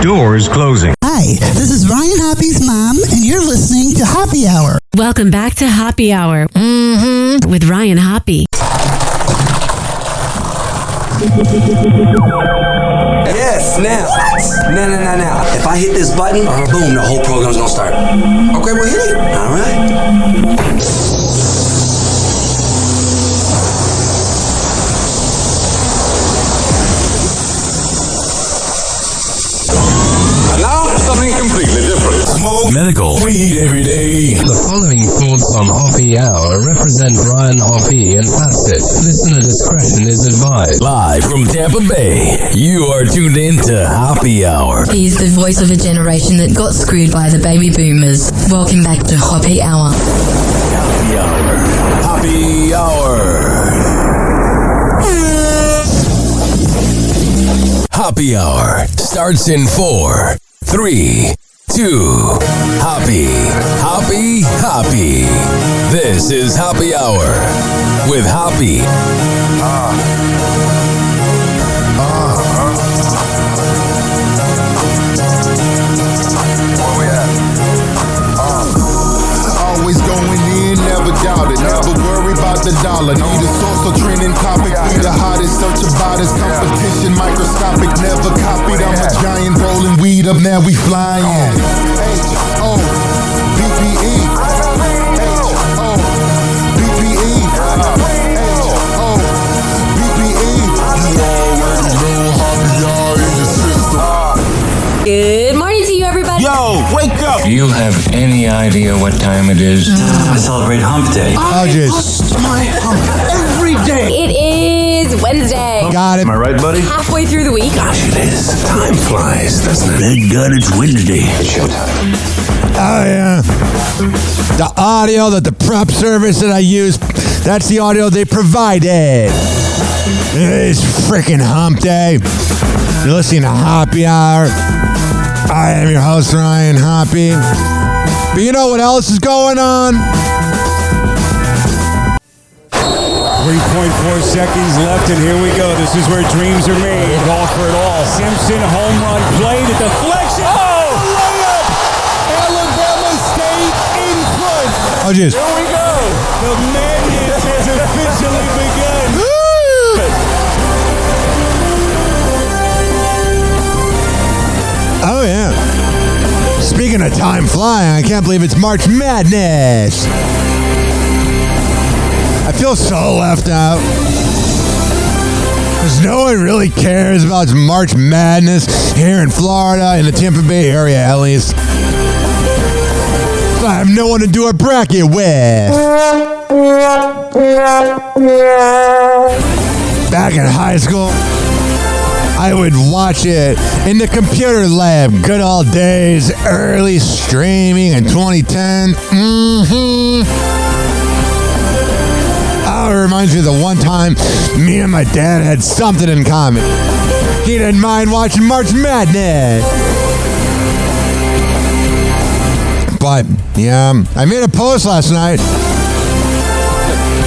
Doors closing. Hi, this is Ryan Hoppy's mom, and you're listening to Happy Hour. Welcome back to Happy Hour with Ryan Hoppe. Yes, now. Now. If I hit this button, boom, the whole program's gonna start. Okay, well, hit it. All right. Now, something completely different. Smoke medical weed every day. The following thoughts on Happy Hour represent Ryan Hoppe and that's it. Listener discretion is advised. Live from Tampa Bay, you are tuned in to Happy Hour. He's the voice of a generation that got screwed by the baby boomers. Welcome back to Happy Hour. Happy Hour. Happy Hour. Happy Hour starts in 4, 3, 2. Happy. This is Happy Hour with Happy. Where we at? Always going in, never doubt it. Never worry about the dollar. Need a source or trending topic. Be the hottest, search about his competition. Microscopic, never copied. I'm a giant rolling weed up, now we flying. H-O-B-P-E. H-O-B-P-E. H-O-B-P-E. You already know Happy Hour in the system. Good morning to you, everybody. Yo, wake up! Do you have any idea what time it is? I celebrate Hump Day. Bust my hump every day. It is Wednesday. Got it. Am I right, buddy? Halfway through the week. Gosh, it is. Time flies, doesn't it? Thank God it's Wednesday. It's showtime. Oh, yeah. The audio that the prep service that I use, that's the audio they provided. It's freaking Hump Day. You're listening to Happy Hour. I am your host, Ryan Hoppe. But you know what else is going on? 3.4 seconds left, and here we go. This is where dreams are made. Golf for it all. Simpson, home run play, the deflection. Oh! Layup! Alabama State in front. Oh, jeez. Here we go. The madness has officially begun. Oh, yeah. Speaking of time flying, I can't believe it's March Madness. I feel so left out. Because no one really cares about March Madness here in Florida, in the Tampa Bay area at least. So I have no one to do a bracket with. Back in high school, I would watch it in the computer lab. Good old days, early streaming in 2010. Oh, it reminds me of the one time me and my dad had something in common. He didn't mind watching March Madness. But, yeah, I made a post last night.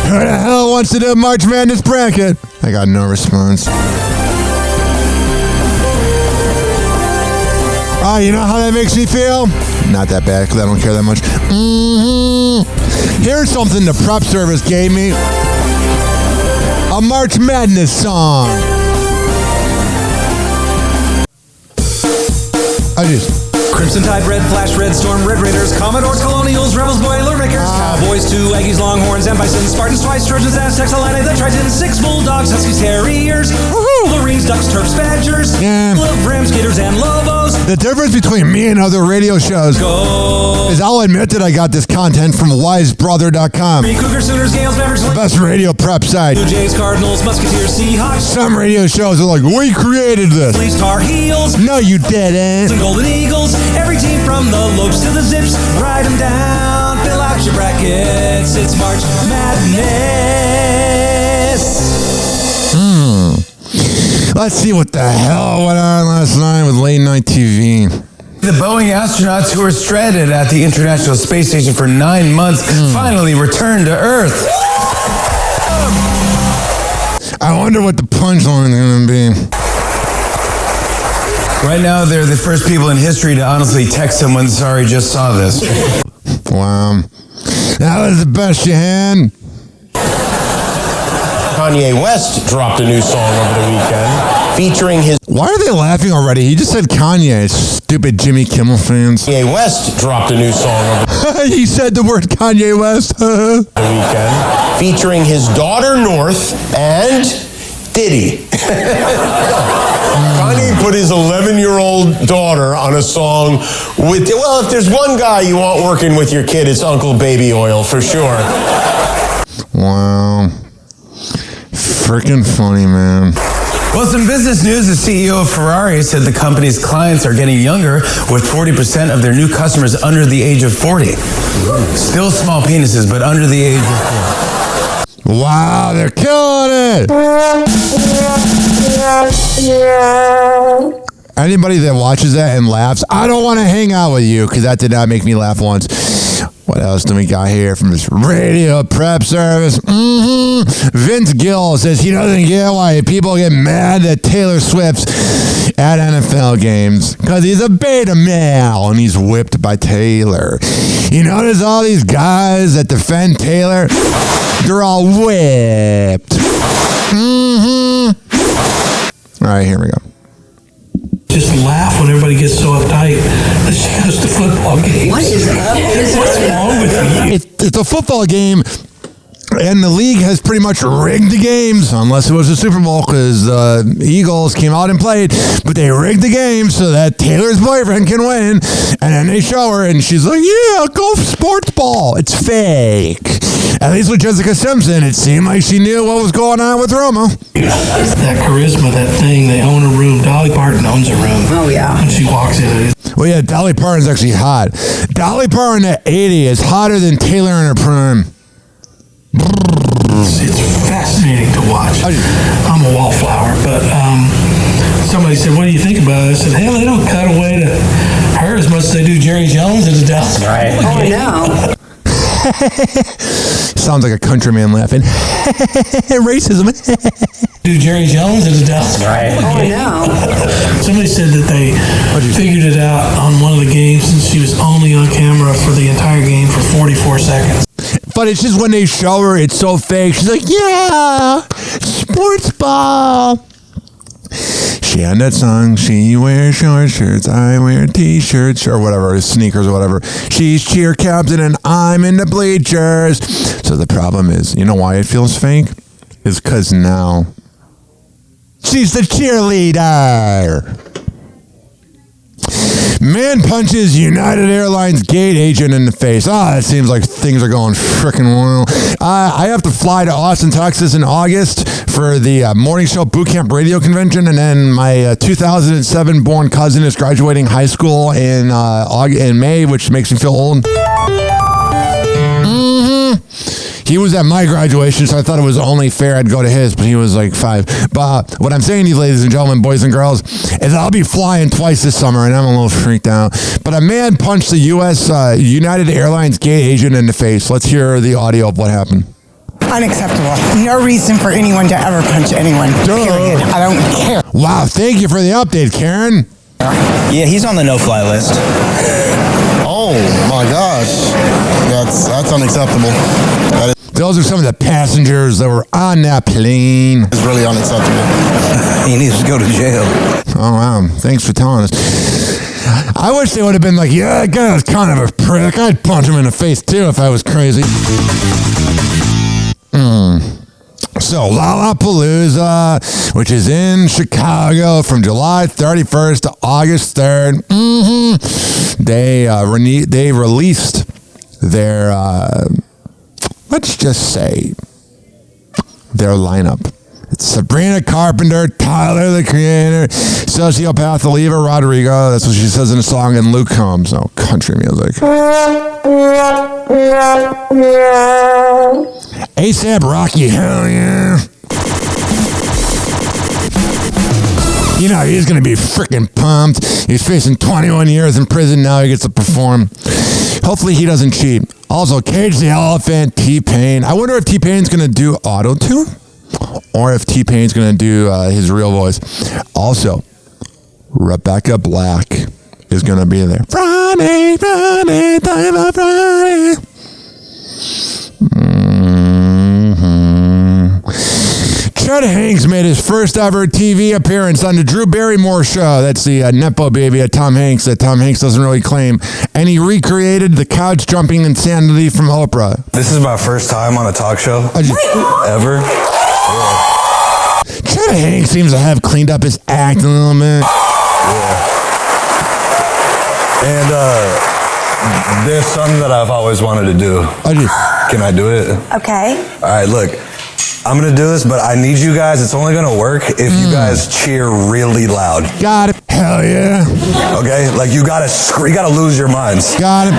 Who the hell wants to do a March Madness bracket? I got no response. Oh, you know how that makes me feel? Not that bad, because I don't care that much. Here's something the prep service gave me. A March Madness song. Oh, jeez. Crimson Tide, Red Flash, Red Storm, Red Raiders, Commodores, Colonials, Rebels, Boilermakers, Cowboys, 2 Aggies, Longhorns, and Bisons, Spartans, twice, Trojans, Aztecs, Illini, the Tritons, 6 Bulldogs, Huskies, Harriers, Wolverines, Ducks, Terps, Badgers, Rams, Gators, and Lobos. The difference between me and other radio shows is I'll admit that I got this content from wisebrother.com. Cougars, Sooners, Gales, Mavericks, the best radio prep site. Blue Jays, Cardinals, Musketeers, Seahawks. Some radio shows are like, we created this. Police, Tar Heels. No, you didn't. Golden Eagles. Every team from the Lopes to the Zips. Write them down. Fill out your brackets. It's March Madness. Let's see what the hell went on last night with late night TV. The Boeing astronauts who were stranded at the International Space Station for 9 months finally returned to Earth. I wonder what the punchline is going to be. Right now, they're the first people in history to honestly text someone, sorry, just saw this. Wow. That was the best you had. Kanye West dropped a new song over the weekend featuring his... Why are they laughing already? He just said Kanye, stupid Jimmy Kimmel fans. Kanye West dropped a new song over He said the word Kanye West. the weekend featuring his daughter North and Diddy. Kanye put his 11-year-old daughter on a song with... Well, if there's one guy you want working with your kid, it's Uncle Baby Oil, for sure. Wow. Freaking funny, man. Well, some business news. The CEO of Ferrari said the company's clients are getting younger, with 40% of their new customers under the age of 40. Still small penises, but under the age of 40. Wow, they're killing it. Anybody that watches that and laughs, I don't want to hang out with you, because that did not make me laugh once. What else do we got here from this radio prep service? Vince Gill says he doesn't get why people get mad at Taylor Swift at NFL games, because he's a beta male and he's whipped by Taylor. You notice all these guys that defend Taylor, they're all whipped. All right, here we go. Just laugh when everybody gets so uptight that she goes to football games. What is up? What's wrong with you? It's a football game, and the league has pretty much rigged the games, unless it was a Super Bowl, because the Eagles came out and played, but they rigged the game so that Taylor's boyfriend can win, and then they show her, and she's like, yeah, go sports ball. It's fake. At least with Jessica Simpson, it seemed like she knew what was going on with Roma. That charisma, that thing, they own a room. Dolly Parton owns a room. Oh, yeah. When she walks in. Well, yeah, Dolly Parton's actually hot. Dolly Parton at 80 is hotter than Taylor in her prime. It's fascinating to watch. I'm a wallflower, but somebody said, what do you think about it? I said, hell, they don't cut away to her as much as they do Jerry Jones and Adele. Right. Oh, no. Sounds like a countryman laughing. Racism. Do Jerry Jones and Adele. Right. Oh, no. Somebody said that they figured it out on one of the games, and she was only on camera for the entire game for 44 seconds. But it's just when they show her, it's so fake. She's like, yeah, sports ball. She had that song, she wears short shirts, I wear t-shirts, or whatever, sneakers or whatever. She's cheer captain and I'm in the bleachers. So the problem is, you know why it feels fake? Is because now she's the cheerleader. Man punches United Airlines gate agent in the face. That seems like things are going frickin' well. I have to fly to Austin, Texas in August for the morning show boot camp radio convention, and then my 2007 born cousin is graduating high school in May, which makes me feel old. He was at my graduation, so I thought it was only fair I'd go to his, but he was like 5. But what I'm saying to you, ladies and gentlemen, boys and girls, is I'll be flying twice this summer, and I'm a little freaked out. But a man punched the U.S. United Airlines gate agent in the face. Let's hear the audio of what happened. Unacceptable. No reason for anyone to ever punch anyone. Period. I don't care. Wow, thank you for the update, Karen. Yeah, he's on the no-fly list. Oh my gosh, that's unacceptable. Those are some of the passengers that were on that plane. It's really unacceptable. He needs to go to jail. Oh wow, thanks for telling us. I wish they would have been like, yeah, that guy was kind of a prick. I'd punch him in the face too if I was crazy. So Lollapalooza, which is in Chicago from July 31st to August 3rd, they released their, let's just say, their lineup. It's Sabrina Carpenter, Tyler, the Creator, sociopath Olivia Rodrigo, that's what she says in the song, and Luke Combs. Oh, country music. ASAP Rocky, hell yeah. You know, he's going to be freaking pumped. He's facing 21 years in prison now. He gets to perform. Hopefully he doesn't cheat. Also, Cage the Elephant, T-Pain. I wonder if T-Pain's going to do auto-tune or if T-Pain's going to do his real voice. Also, Rebecca Black is going to be there. Friday, talking about Friday. Chet Hanks made his first ever TV appearance on the Drew Barrymore show. That's the Nepo baby at Tom Hanks that Tom Hanks doesn't really claim. And he recreated the couch jumping insanity from Oprah. This is my first time on a talk show ever. Yeah. Chet Hanks seems to have cleaned up his act a little bit. Yeah. And there's something that I've always wanted to do. Can I do it? Okay. All right, look. I'm going to do this, but I need you guys. It's only going to work if you guys cheer really loud. Got it. Hell yeah. Okay? Like, you got to lose your minds. Got it.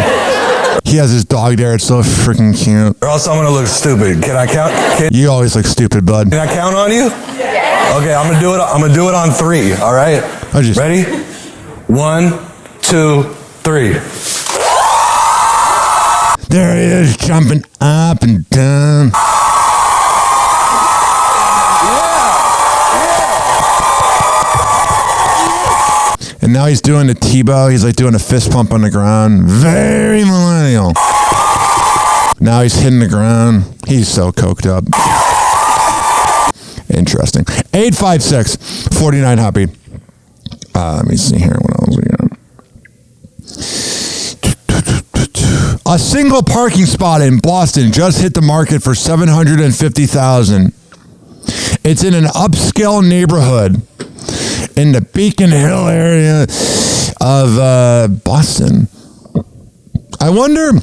He has his dog there. It's so freaking cute. Or else I'm going to look stupid. Can I count? You always look stupid, bud. Can I count on you? Yeah. Okay, I'm going to do it. I'm going to do it on 3, all right? Ready? 1, 2, 3. There he is, jumping up and down. And now he's doing the Tebow. He's like doing a fist pump on the ground. Very millennial. Now he's hitting the ground. He's so coked up. Interesting. 856-49 Hoppy. Let me see here. What else we got? A single parking spot in Boston just hit the market for $750,000. It's in an upscale neighborhood in the Beacon Hill area of Boston. I wonder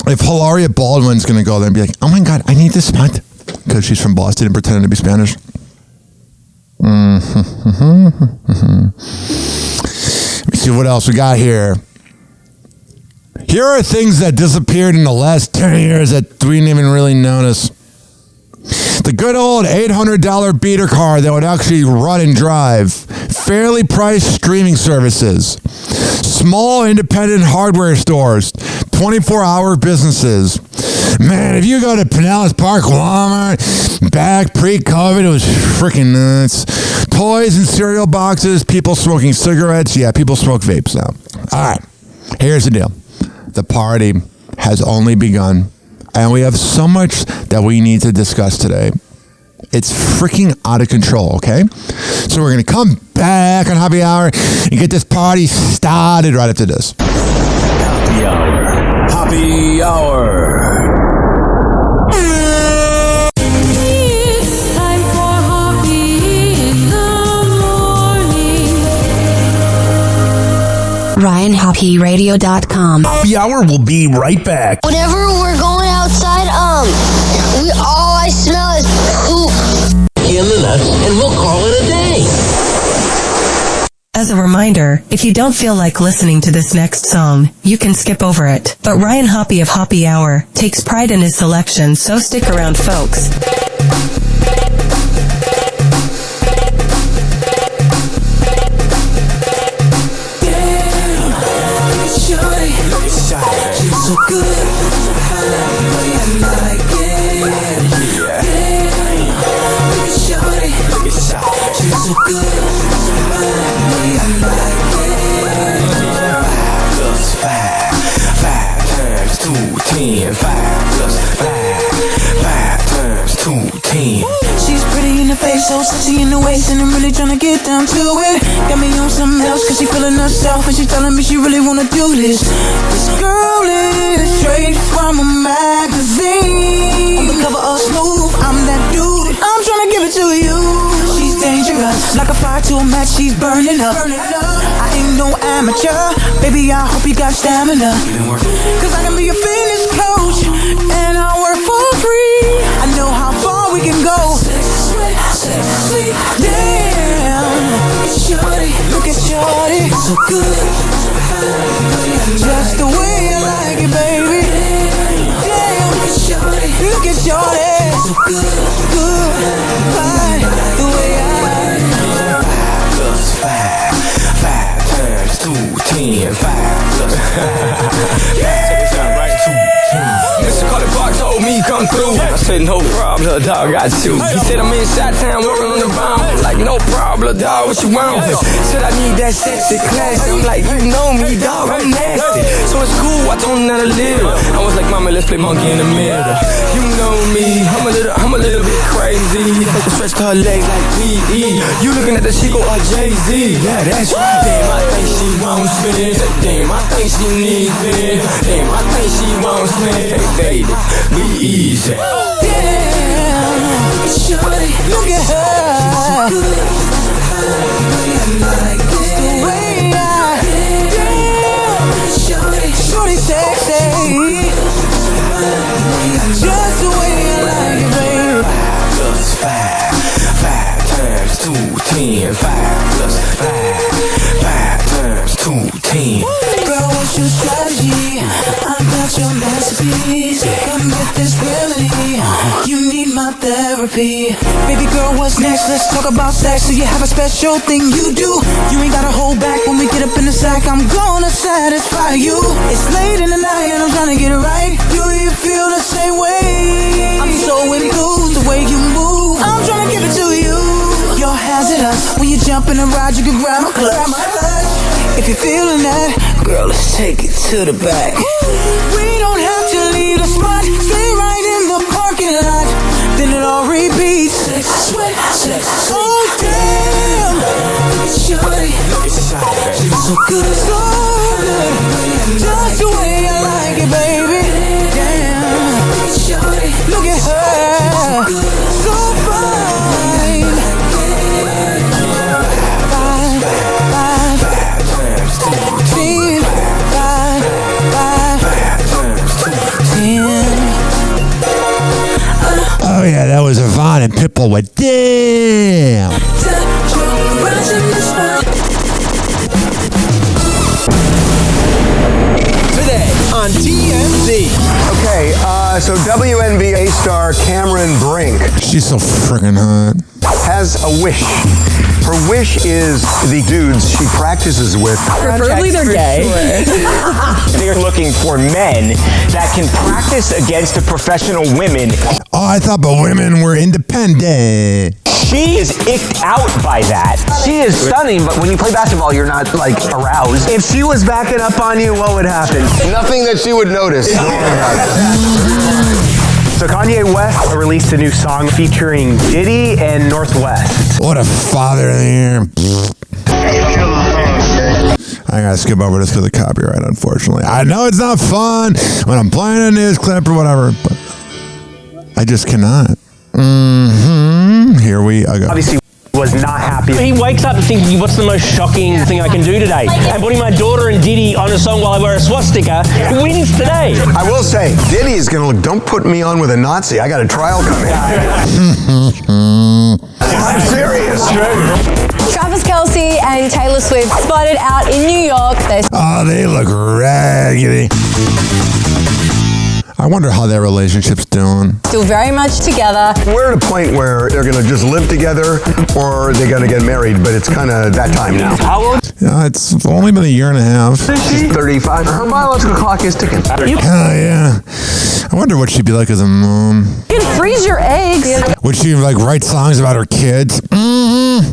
if Hilaria Baldwin's going to go there and be like, oh my God, I need this spot. Because she's from Boston and pretending to be Spanish. Let me see what else we got here. Here are things that disappeared in the last 10 years that we didn't even really notice. The good old $800 beater car that would actually run and drive. Fairly priced streaming services. Small independent hardware stores. 24-hour businesses. Man, if you go to Pinellas Park Walmart, back pre-COVID, it was freaking nuts. Toys and cereal boxes, people smoking cigarettes. Yeah, people smoke vapes now. All right, here's the deal. The party has only begun. And we have so much that we need to discuss today. It's freaking out of control, okay? So we're going to come back on Happy Hour and get this party started right after this. Happy Hour. Happy Hour. It's time for Hoppy in the morning. RyanHoppyRadio.com. Happy Hour will be right back. Whenever we're going outside, all I smell is poop. In the nuts, and we'll call it a day. As a reminder, if you don't feel like listening to this next song, you can skip over it. But Ryan Hoppy of Happy Hour takes pride in his selection, so stick around, folks. She's so good, I like it. She's so good, I like it. 5 times 2, 10. 5 plus 5 times 2, 10. She's pretty in the face, so sexy in the waist, and I'm really tryna get down to it. Got me on something else, cause she feeling herself, and she telling me she really wanna do this. This girl is straight from a magazine. On the cover of Smooth, I'm that dude. I'm tryna give it to you. She's dangerous, like a fire to a match, she's burning up. I ain't no amateur, baby, I hope you got stamina. Cause I can be a fitness coach, and I work for free. I know how far we can go. Sexy, damn. Look at Shorty, so good. Just the way I like it, baby. Damn, look at Shorty, so good, fine, the way I like it. 5 times 2, 10. 5 plus 5. Mr. Carter Park told me come through. I said no problem, dog, got you. He said I'm inside town working on the bomb. Like no problem, dog, what you want? Said I need that that sexy class. I'm like, you know me, dog, I'm nasty. So it's cool, I don't know how to live. I was like, mama, let's play monkey in the middle. You know me, I'm a little bit crazy. Stretch to her legs like P.E. You looking at the Chico or Jay-Z. Yeah, that's right. Damn, I think she won't spin. Damn, I think she needs it. Damn, I think she won't spin. Hey, baby, be easy. Damn, shorty, look at her. Shorty sexy. Just the way I like it, baby. 5 times 2, 10. 5 plus 5 times 2, 10. Girl, what's your strategy? I got your masterpiece. Come get this remedy. You need my therapy. Baby girl, what's next? Let's talk about sex. So you have a special thing you do. You ain't gotta hold back when we get up in the sack. I'm gonna satisfy you. It's late in the night and I'm trying to get it right. Do you feel the same way? I'm so enthused the way you move. I'm trying to give it to you. Your hazardous. When you jump in a ride, you can grab my clutch. If you're feeling that, girl, let's take it to the back. We don't have to leave the spot. Stay right in the parking lot. Then it all repeats. Sex, sweat, sex. Oh, damn. Shorty, she's so good. So good. Just the way I like it, baby. Damn. Shorty, look at her. So fine. 10. Oh yeah, that was Yvonne and Pitbull with Damn. Today on TMZ. Okay, so WNBA star Cameron Brink. She's so freaking hot. Has a wish. Her wish is the dudes she practices with. Preferably they're gay. They're looking for men that can practice against the professional women. Oh, I thought but women were independent. She is icked out by that. She is stunning, but when you play basketball, you're not, like, aroused. If she was backing up on you, what would happen? Nothing that she would notice. So Kanye West released a new song featuring Diddy and Northwest. What a father in the air. I gotta skip over this because of copyright, unfortunately. I know it's not fun when I'm playing a news clip or whatever, but I just cannot. Here we go. Obviously was not happy. He wakes up thinking, what's the most shocking thing I can do today? And putting my daughter and Diddy on a song while I wear a swastika wins today. I will say, Diddy is going to look, don't put me on with a Nazi. I got a trial coming. I'm serious. Travis Kelce and Taylor Swift spotted out in New York. They look raggedy. I wonder how their relationship's doing. Still very much together. We're at a point where they're going to just live together or they're going to get married, but it's kind of that time now. How old? It's only been a year and a half. She's 35. Her biological clock is ticking. Yeah. I wonder what she'd be like as a mom. You can freeze your eggs. Would she like write songs about her kids?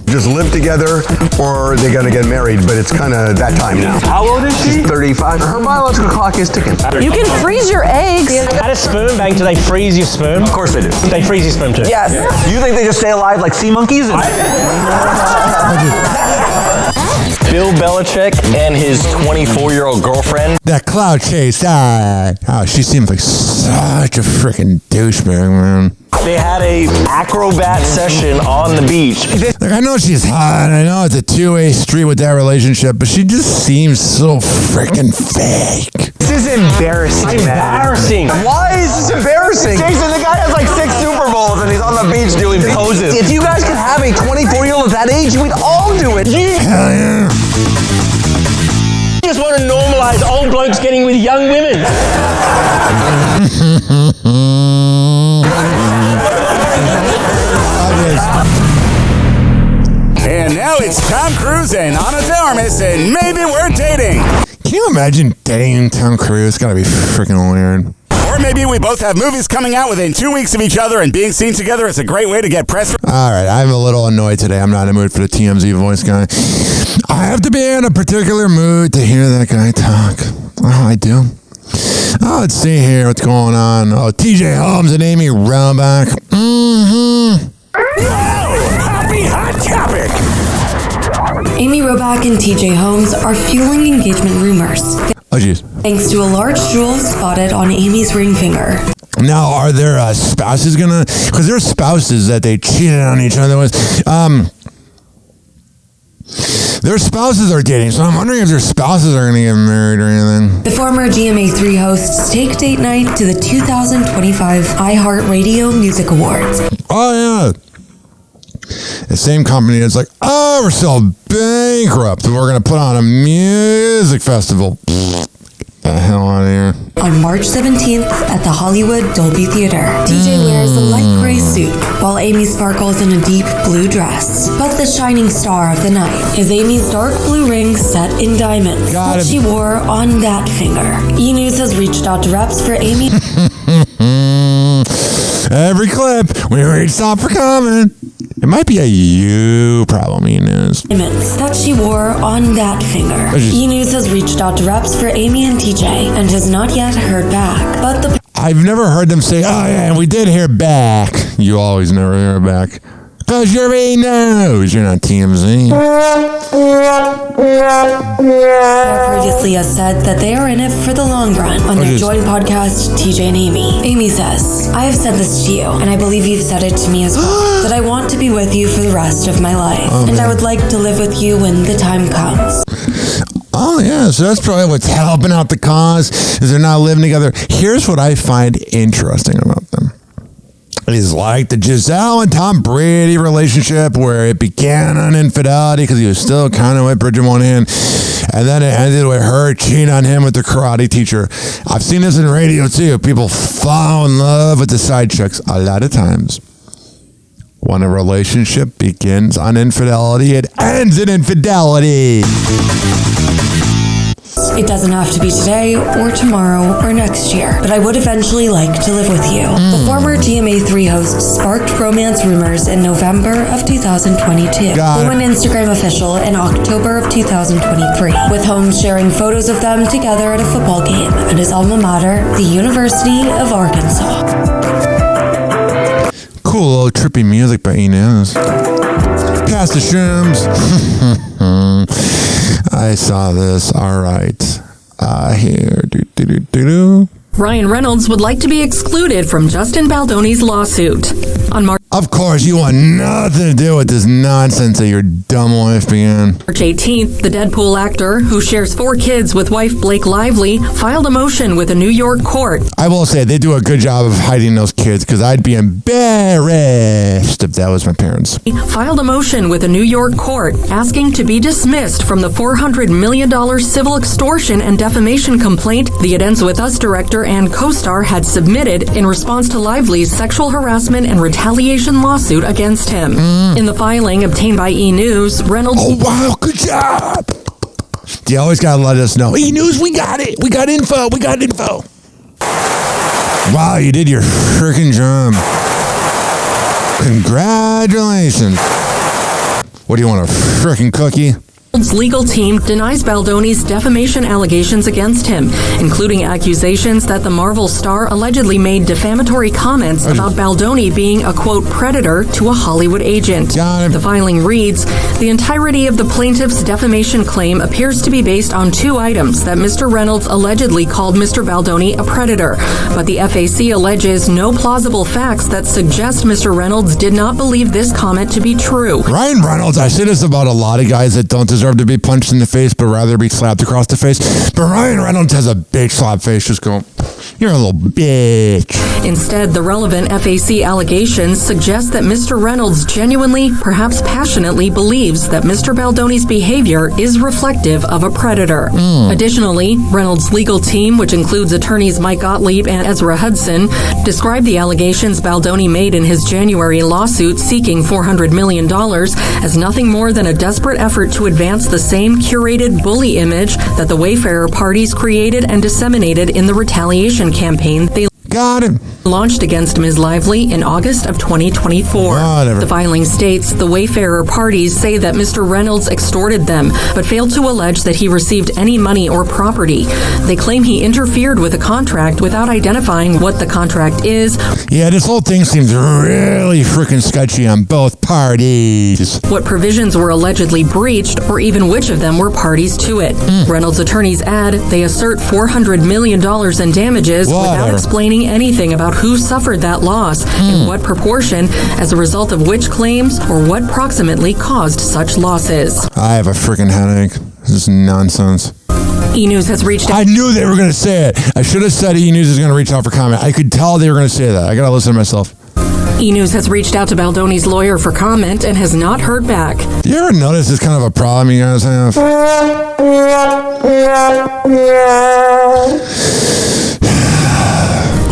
Just live together or they're going to get married, but it's kind of that time now. How old is she? 35. Her biological clock is ticking. You can freeze your eggs. At a sperm bank, do they freeze your sperm? Of course they do. They freeze your sperm too? Yes. You think they just stay alive like sea monkeys? Bill Belichick and his 24-year-old girlfriend. That cloud chase. Oh, she seems like such a freaking douchebag, man. They had a acrobat session on the beach. Like, I know she's hot. I know it's a two-way street with that relationship, but she just seems so freaking fake. This is embarrassing, man. Embarrassing. Why is this embarrassing? Jason, the guy has like 6 Super Bowls and he's on the beach doing poses. If you guys could have a 24-year-old at that age, we'd all do it. Hell yeah. You just want to normalize old blokes getting with young women. And now it's Tom Cruise and Ana de Armas, and maybe we're dating. Can you imagine dating Tom Cruise? It's gotta be freaking weird. Or Or maybe we both have movies coming out within 2 weeks of each other, and being seen together is a great way to get press. All right, I'm a little annoyed today. I'm not in the mood for the TMZ voice guy. I have to be in a particular mood to hear that guy talk. Oh, I do. Oh, let's see here what's going on. Oh, TJ Holmes and Amy Roebuck. Happy hot topic. Amy Roebuck and TJ Holmes are fueling engagement rumors. Oh, jeez. Thanks to a large jewel spotted on Amy's ring finger. Now, are their spouses gonna? Because their spouses that they cheated on each other with. Their spouses are dating, so I'm wondering if their spouses are gonna get married or anything. The former GMA3 hosts take date night to the 2025 iHeartRadio Music Awards. Oh yeah. The same company that's like, oh, we're still bankrupt, and we're gonna put on a music festival. Get the hell out of here. On March 17th at the Hollywood Dolby Theater, DJ wears a light gray suit, while Amy sparkles in a deep blue dress. But the shining star of the night is Amy's dark blue ring set in diamonds that she wore on that finger. E! News has reached out to reps for Amy. Every clip, we reach stop for comment. It might be a you problem, E! News. That she wore on that finger. E! News has reached out to reps for Amy and TJ and has not yet heard back. But I've never heard them say, oh yeah, we did hear back. You always never hear back. Because you're E! News. You're not TMZ. Previously has said that they are in it for the long run on their joint podcast, TJ and Amy. Amy says, I have said this to you, and I believe you've said it to me as well, that I want to be with you for the rest of my life, and I would like to live with you when the time comes. Oh, yeah, so that's probably what's helping out the cause, is they're not living together. Here's what I find interesting about them. It is like the Giselle and Tom Brady relationship where it began on infidelity because he was still kind of with Bridget one hand, and then it ended with her cheating on him with the karate teacher. I've seen this in radio too. People fall in love with the side chicks a lot of times. When a relationship begins on infidelity, it ends in infidelity. It doesn't have to be today or tomorrow or next year, but I would eventually like to live with you. The former GMA3 host sparked romance rumors in November of 2022. They went Instagram official in October of 2023, with Holmes sharing photos of them together at a football game at his alma mater, the University of Arkansas. Cool little trippy music by E! News. Pass the shrooms. I saw this. All right. Here. Ryan Reynolds would like to be excluded from Justin Baldoni's lawsuit. On March Of course, you want nothing to do with this nonsense that your dumb wife began. March 18th, the Deadpool actor, who shares 4 kids with wife Blake Lively, filed a motion with a New York court. I will say they do a good job of hiding those kids because I'd be embarrassed if that was my parents. Filed a motion with a New York court asking to be dismissed from the $400 million civil extortion and defamation complaint the It Ends With Us director and co-star had submitted in response to Lively's sexual harassment and retaliation lawsuit against him. In the filing obtained by E! News, Reynolds... Oh, wow, good job! You always gotta let us know. E! News, we got it! We got info! Wow, you did your freaking job. Congratulations. What do you want, a freaking cookie? Reynolds' legal team denies Baldoni's defamation allegations against him, including accusations that the Marvel star allegedly made defamatory comments about Baldoni being a, quote, predator to a Hollywood agent. The filing reads, the entirety of the plaintiff's defamation claim appears to be based on 2 items that Mr. Reynolds allegedly called Mr. Baldoni a predator, but the FAC alleges no plausible facts that suggest Mr. Reynolds did not believe this comment to be true. Ryan Reynolds, I say this about a lot of guys that don't deserve to be punched in the face, but rather be slapped across the face. But Ryan Reynolds has a big slap face. Just go, you're a little bitch. Instead, the relevant FAC allegations suggest that Mr. Reynolds genuinely, perhaps passionately, believes that Mr. Baldoni's behavior is reflective of a predator. Additionally, Reynolds' legal team, which includes attorneys Mike Gottlieb and Ezra Hudson, described the allegations Baldoni made in his January lawsuit seeking $400 million as nothing more than a desperate effort to advance the same curated bully image that the Wayfarer parties created and disseminated in the retaliation campaign they got it. Launched against Ms. Lively in August of 2024. Whatever. The filing states the Wayfarer parties say that Mr. Reynolds extorted them, but failed to allege that he received any money or property. They claim he interfered with a contract without identifying what the contract is. Yeah, this whole thing seems really freaking sketchy on both parties. What provisions were allegedly breached, or even which of them were parties to it. Reynolds' attorneys add they assert $400 million in damages without explaining anything about who suffered that loss, in what proportion, as a result of which claims, or what proximately caused such losses. I have a freaking headache. This is nonsense. E-News has reached out. I knew they were going to say it. I should have said E-News is going to reach out for comment. I could tell they were going to say that. I got to listen to myself. E-News has reached out to Baldoni's lawyer for comment and has not heard back. Do you ever notice it's kind of a problem you guys have?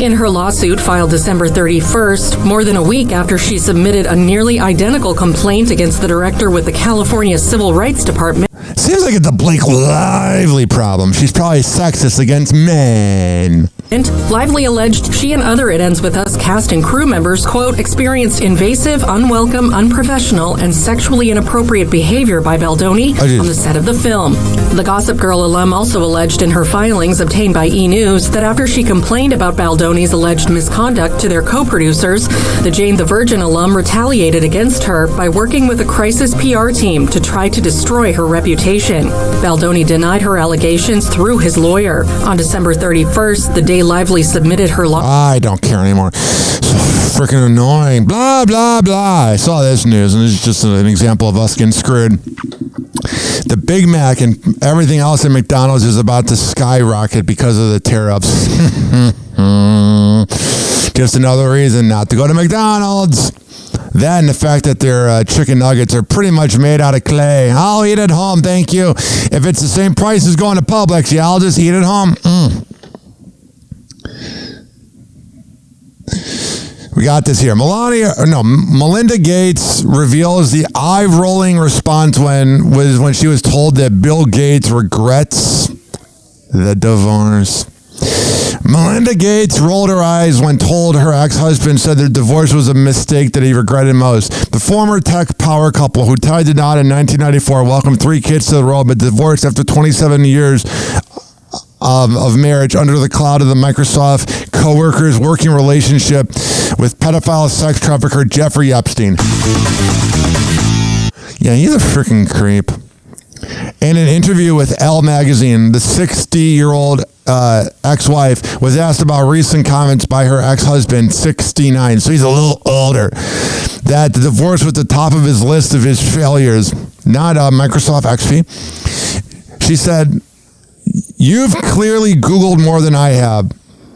In her lawsuit filed December 31st, more than a week after she submitted a nearly identical complaint against the director with the California Civil Rights Department. Seems like it's a Blake Lively problem. She's probably sexist against men. Lively alleged she and other It Ends With Us cast and crew members, quote, experienced invasive, unwelcome, unprofessional, and sexually inappropriate behavior by Baldoni on the set of the film. The Gossip Girl alum also alleged in her filings obtained by E! News that after she complained about Baldoni's alleged misconduct to their co-producers, the Jane the Virgin alum retaliated against her by working with a crisis PR team to try to destroy her reputation. Baldoni denied her allegations through his lawyer. On December 31st, the day Lively submitted her I don't care anymore. So freaking annoying. Blah, blah, blah. I saw this news, and it's just an example of us getting screwed. The Big Mac and everything else at McDonald's is about to skyrocket because of the tariffs. Just another reason not to go to McDonald's. That and the fact that their chicken nuggets are pretty much made out of clay. I'll eat at home, thank you. If it's the same price as going to Publix, yeah, I'll just eat at home. We got this here. Melinda Gates reveals the eye-rolling response when she was told that Bill Gates regrets the divorce. Melinda Gates rolled her eyes when told her ex-husband said their divorce was a mistake that he regretted most. The former tech power couple who tied the knot in 1994 welcomed 3 kids to the world, but divorced after 27 years of marriage under the cloud of the Microsoft co-workers' working relationship with pedophile sex trafficker Jeffrey Epstein. Yeah, he's a freaking creep. In an interview with Elle magazine, the 60-year-old ex-wife was asked about recent comments by her ex-husband, 69, so he's a little older, that the divorce was the top of his list of his failures, not Microsoft XP. She said, "You've clearly Googled more than I have,"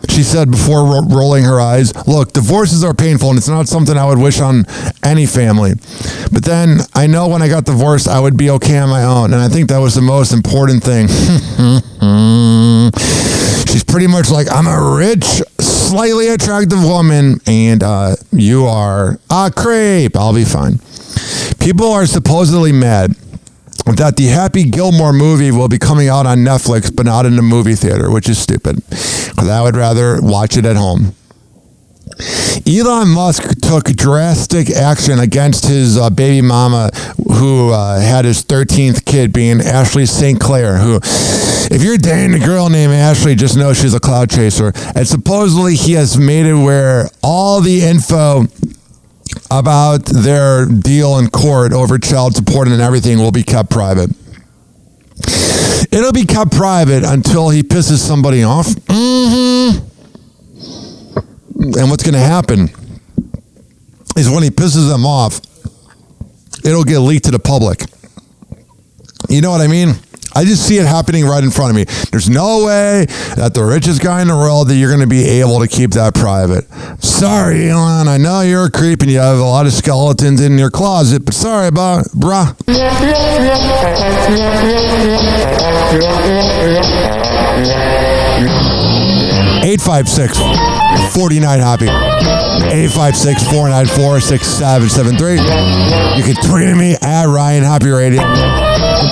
she said before rolling her eyes. Look, divorces are painful, and it's not something I would wish on any family. But then I know when I got divorced, I would be okay on my own, and I think that was the most important thing. She's pretty much like, I'm a rich, slightly attractive woman, and you are a creep. I'll be fine. People are supposedly mad that the Happy Gilmore movie will be coming out on Netflix, but not in the movie theater, which is stupid, because I would rather watch it at home. Elon Musk took drastic action against his baby mama who had his 13th kid, being Ashley St. Clair, who, if you're dating a girl named Ashley, just know she's a cloud chaser. And supposedly he has made it where all the info about their deal in court over child support and everything will be kept private. It'll be kept private until he pisses somebody off. And what's going to happen is when he pisses them off, it'll get leaked to the public. You know what I mean? I just see it happening right in front of me. There's no way that the richest guy in the world that you're going to be able to keep that private. Sorry, Elon. I know you're a creep and you have a lot of skeletons in your closet, but sorry about it, bruh. 856-49-HOPPY. 856-494-6773. You can tweet me at Ryan Hoppe Radio.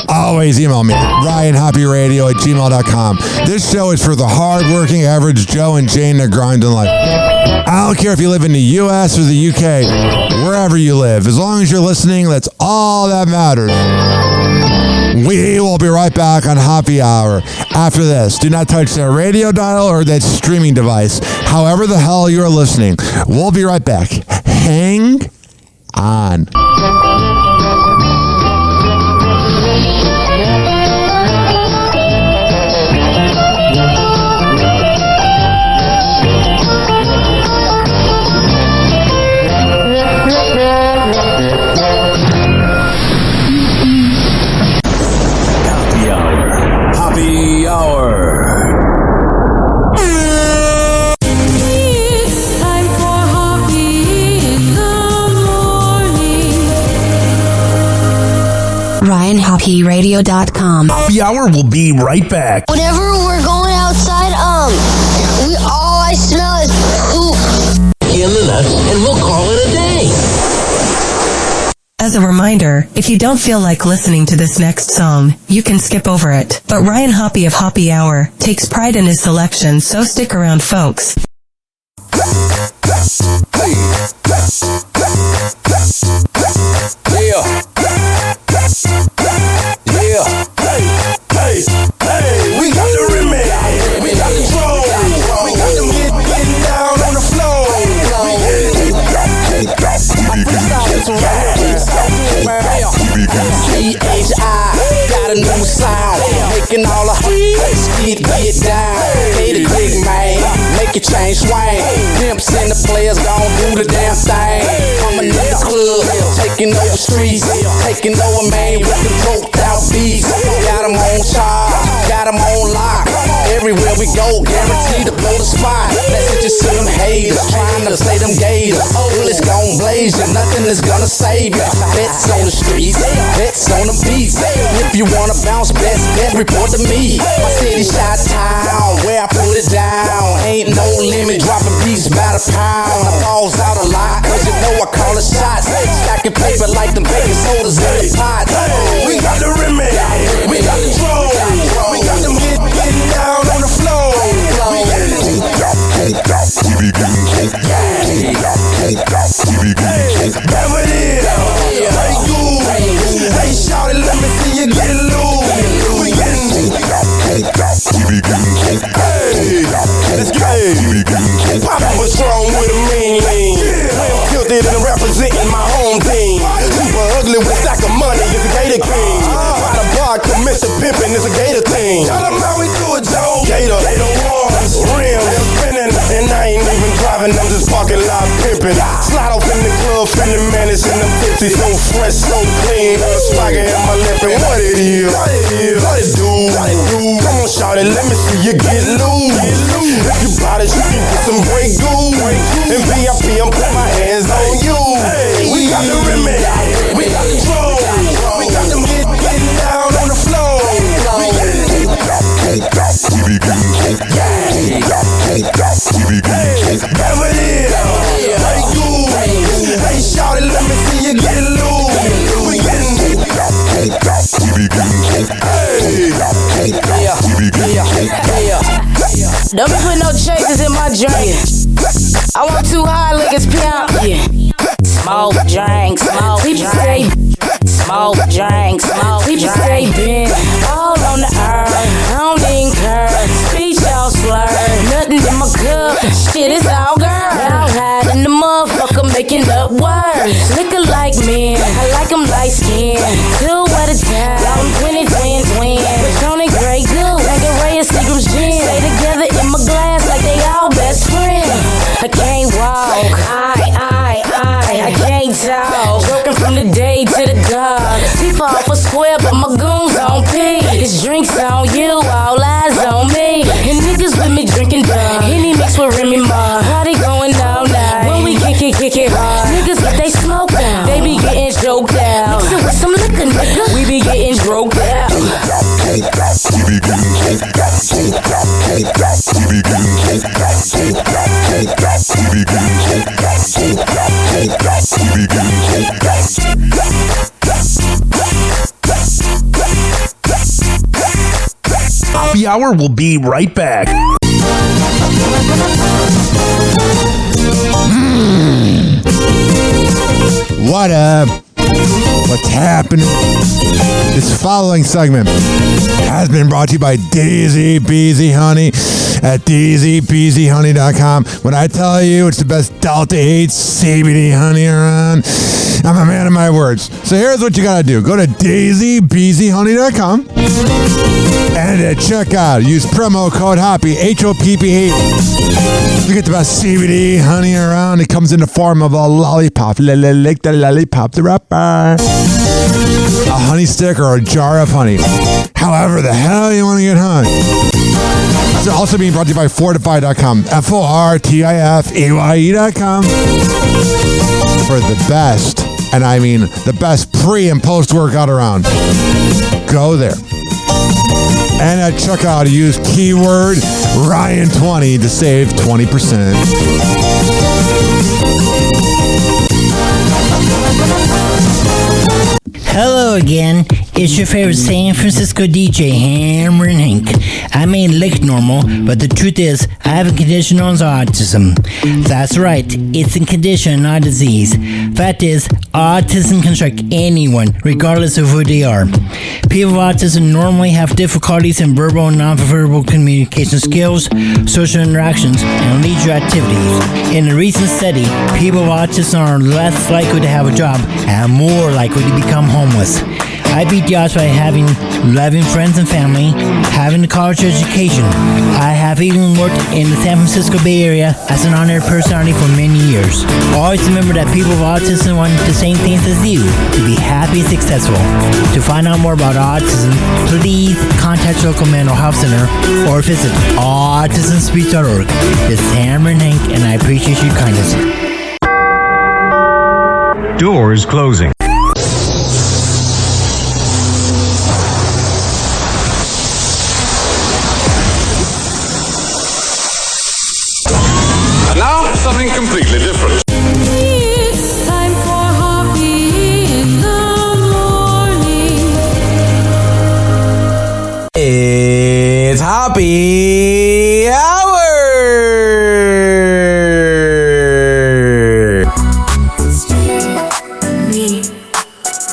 Always email me, RyanHoppeRadio@gmail.com. This show is for the hard-working average Joe and Jane that grind in life. I don't care if you live in the U.S. or the U.K., wherever you live. As long as you're listening, that's all that matters. We will be right back on Hoppe Hour. After this, do not touch that radio dial or that streaming device. However the hell you're listening. We'll be right back. Hang on. Hoppe Hour. It's time for Hoppe in the morning. RyanHoppeRadio.com. Hoppe Hour will be right back. Whenever we're going outside, all I smell is poop. In the nuts, and we'll call it a day. As a reminder, if you don't feel like listening to this next song, you can skip over it. But Ryan Hoppe of Hoppe Hour takes pride in his selection, so stick around, folks. Yeah. Yeah. Hey, we got the remix. We got the flow. We got them getting down on the floor. C-H-I, got a new sound, making all the get down. Hey, the big man, make it change swing. Pimps and the players gon' do the damn thing. Coming in the club, taking over streets, taking over man with the broke out beats. Got them on charge, got them on lock. Everywhere we go, guaranteed to blow the spot. Message it to them haters, trying to play them gators. Bullets gon' blaze you, nothing is gonna save you. Bets on the streets, bets on the beats. If you wanna bounce, best bet report to me. My city shot town, where I put it down. Ain't no limit, dropping beats by the pound. I balls out a lot, cause you know I call it shots. Stacking paper like them baking sodas in the pot. We got the remix, we got the flow. We got them getting down on the floor. Whatever it is, hey, cool. Hey, shout it, let me see you get loose. We getting, hey, let's go. Poppin' was strong with a mean lean. I'm tilted and representing my home team. Super ugly with a stack of money, it's a Gator King. By the bar, Mr. Pimpin', it's a Gator thing. Tell them how we do it, Joe. Gator ones, rims, spinning. And I ain't even driving, I'm just parking lot pimping. Slide off in the club, feeling menace in them tipsy. So fresh, so clean, swagger in my lip. And what it is, what it do. Come on, shout it, let me see you get loose. If you bought it, you can get some great goo. In VIP, I'm putting my hands on you. We got the remix, we got the flow. We got them getting down on the floor. Whatever it is, hey, cool. Hey, shout it, let me see you get loose. We getting, Don't be putting no chasers in my drink. I want 2 high liquors, pimp. Smoke drinks, smoke drinks. Smoke drinks, smoke people say been all on the earth. I don't incur speech all slurred. Nothing in my cup, shit is all girl. Out high in the motherfucker making up words. Liquor like men, I like them light skin. 2 at a time, 20 twin. Patron Grey Goose, Tanqueray and Seagram's gin. Stay together in my glass like they all best friends. I can't walk, I can't talk. Joking from the day to the dark. Teeth off a square, but my goons on P. It's drinks on you, all eyes on me. And niggas with me drinking dumb. Henny mixed with Remy Ma. Party going all night. When we kick it hard. Niggas get they smoke out. They be getting choked out. Mix it with some liquor, nigga. We be getting droked out. Happy Hour will be right back. What up? What's happening? This following segment has been brought to you by Daisy Beezy Honey at daisybeezyhoney.com. When I tell you it's the best Delta 8 CBD honey around, I'm a man of my words. So here's what you gotta do. Go to daisybeezyhoney.com and at checkout, use promo code HOPPY, HOPP8. You get the best CBD honey around. It comes in the form of a lollipop. Lick the lollipop, the rapper. A honey stick or a jar of honey. However the hell you want to get hung. It's also being brought to you by Fortify.com. FORTIFEYE.com. For the best, and I mean the best pre and post workout around. Go there. And at checkout, use keyword Ryan20 to save 20%. Hello again, it's your favorite San Francisco DJ, Hammer and Hank. I may look normal, but the truth is, I have a condition known as autism. That's right, it's a condition, not a disease. Fact is, autism can strike anyone, regardless of who they are. People with autism normally have difficulties in verbal and non-verbal communication skills, social interactions, and leisure activities. In a recent study, people with autism are less likely to have a job and more likely to become homeless. I beat the odds by having loving friends and family, having a college education. I have even worked in the San Francisco Bay Area as an honored personality for many years. Always remember that people with autism want the same things as you, to be happy and successful. To find out more about autism, please contact your local mental health center or visit autismspeech.org. This is Hammer and Hank, and I appreciate your kindness. Doors closing. Now, something completely different. It's time for Hoppy in the morning. It's Happy Hour! Me,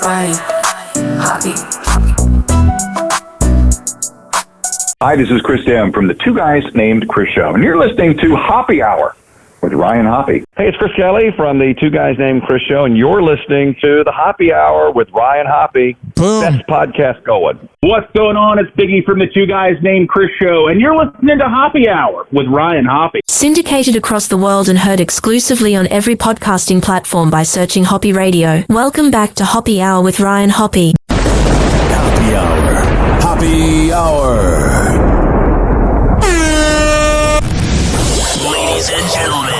Ryan, Hoppy. Hi, this is Chris Dam from the Two Guys Named Chris Show, and you're listening to Happy Hour with Ryan Hoppe. Hey, it's Chris Kelly from the Two Guys Named Chris Show, and you're listening to the Happy Hour with Ryan Hoppe. Boom. Best podcast going. What's going on? It's Biggie from the Two Guys Named Chris Show, and you're listening to Happy Hour with Ryan Hoppe. Syndicated across the world and heard exclusively on every podcasting platform by searching Hoppe Radio. Welcome back to Happy Hour with Ryan Hoppe. Happy Hour. Happy Hour. Ladies and gentlemen,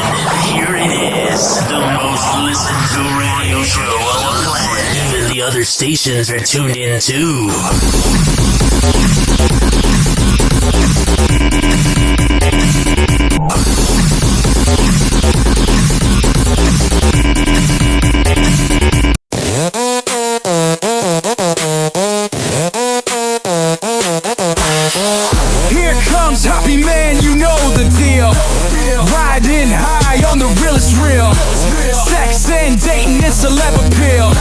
here it is, the most listened to radio show on the planet. Even the other stations are tuned in too. Here comes Happy Man, you know the deal. Riding high on the realest real. Sex and dating and celeb appeal.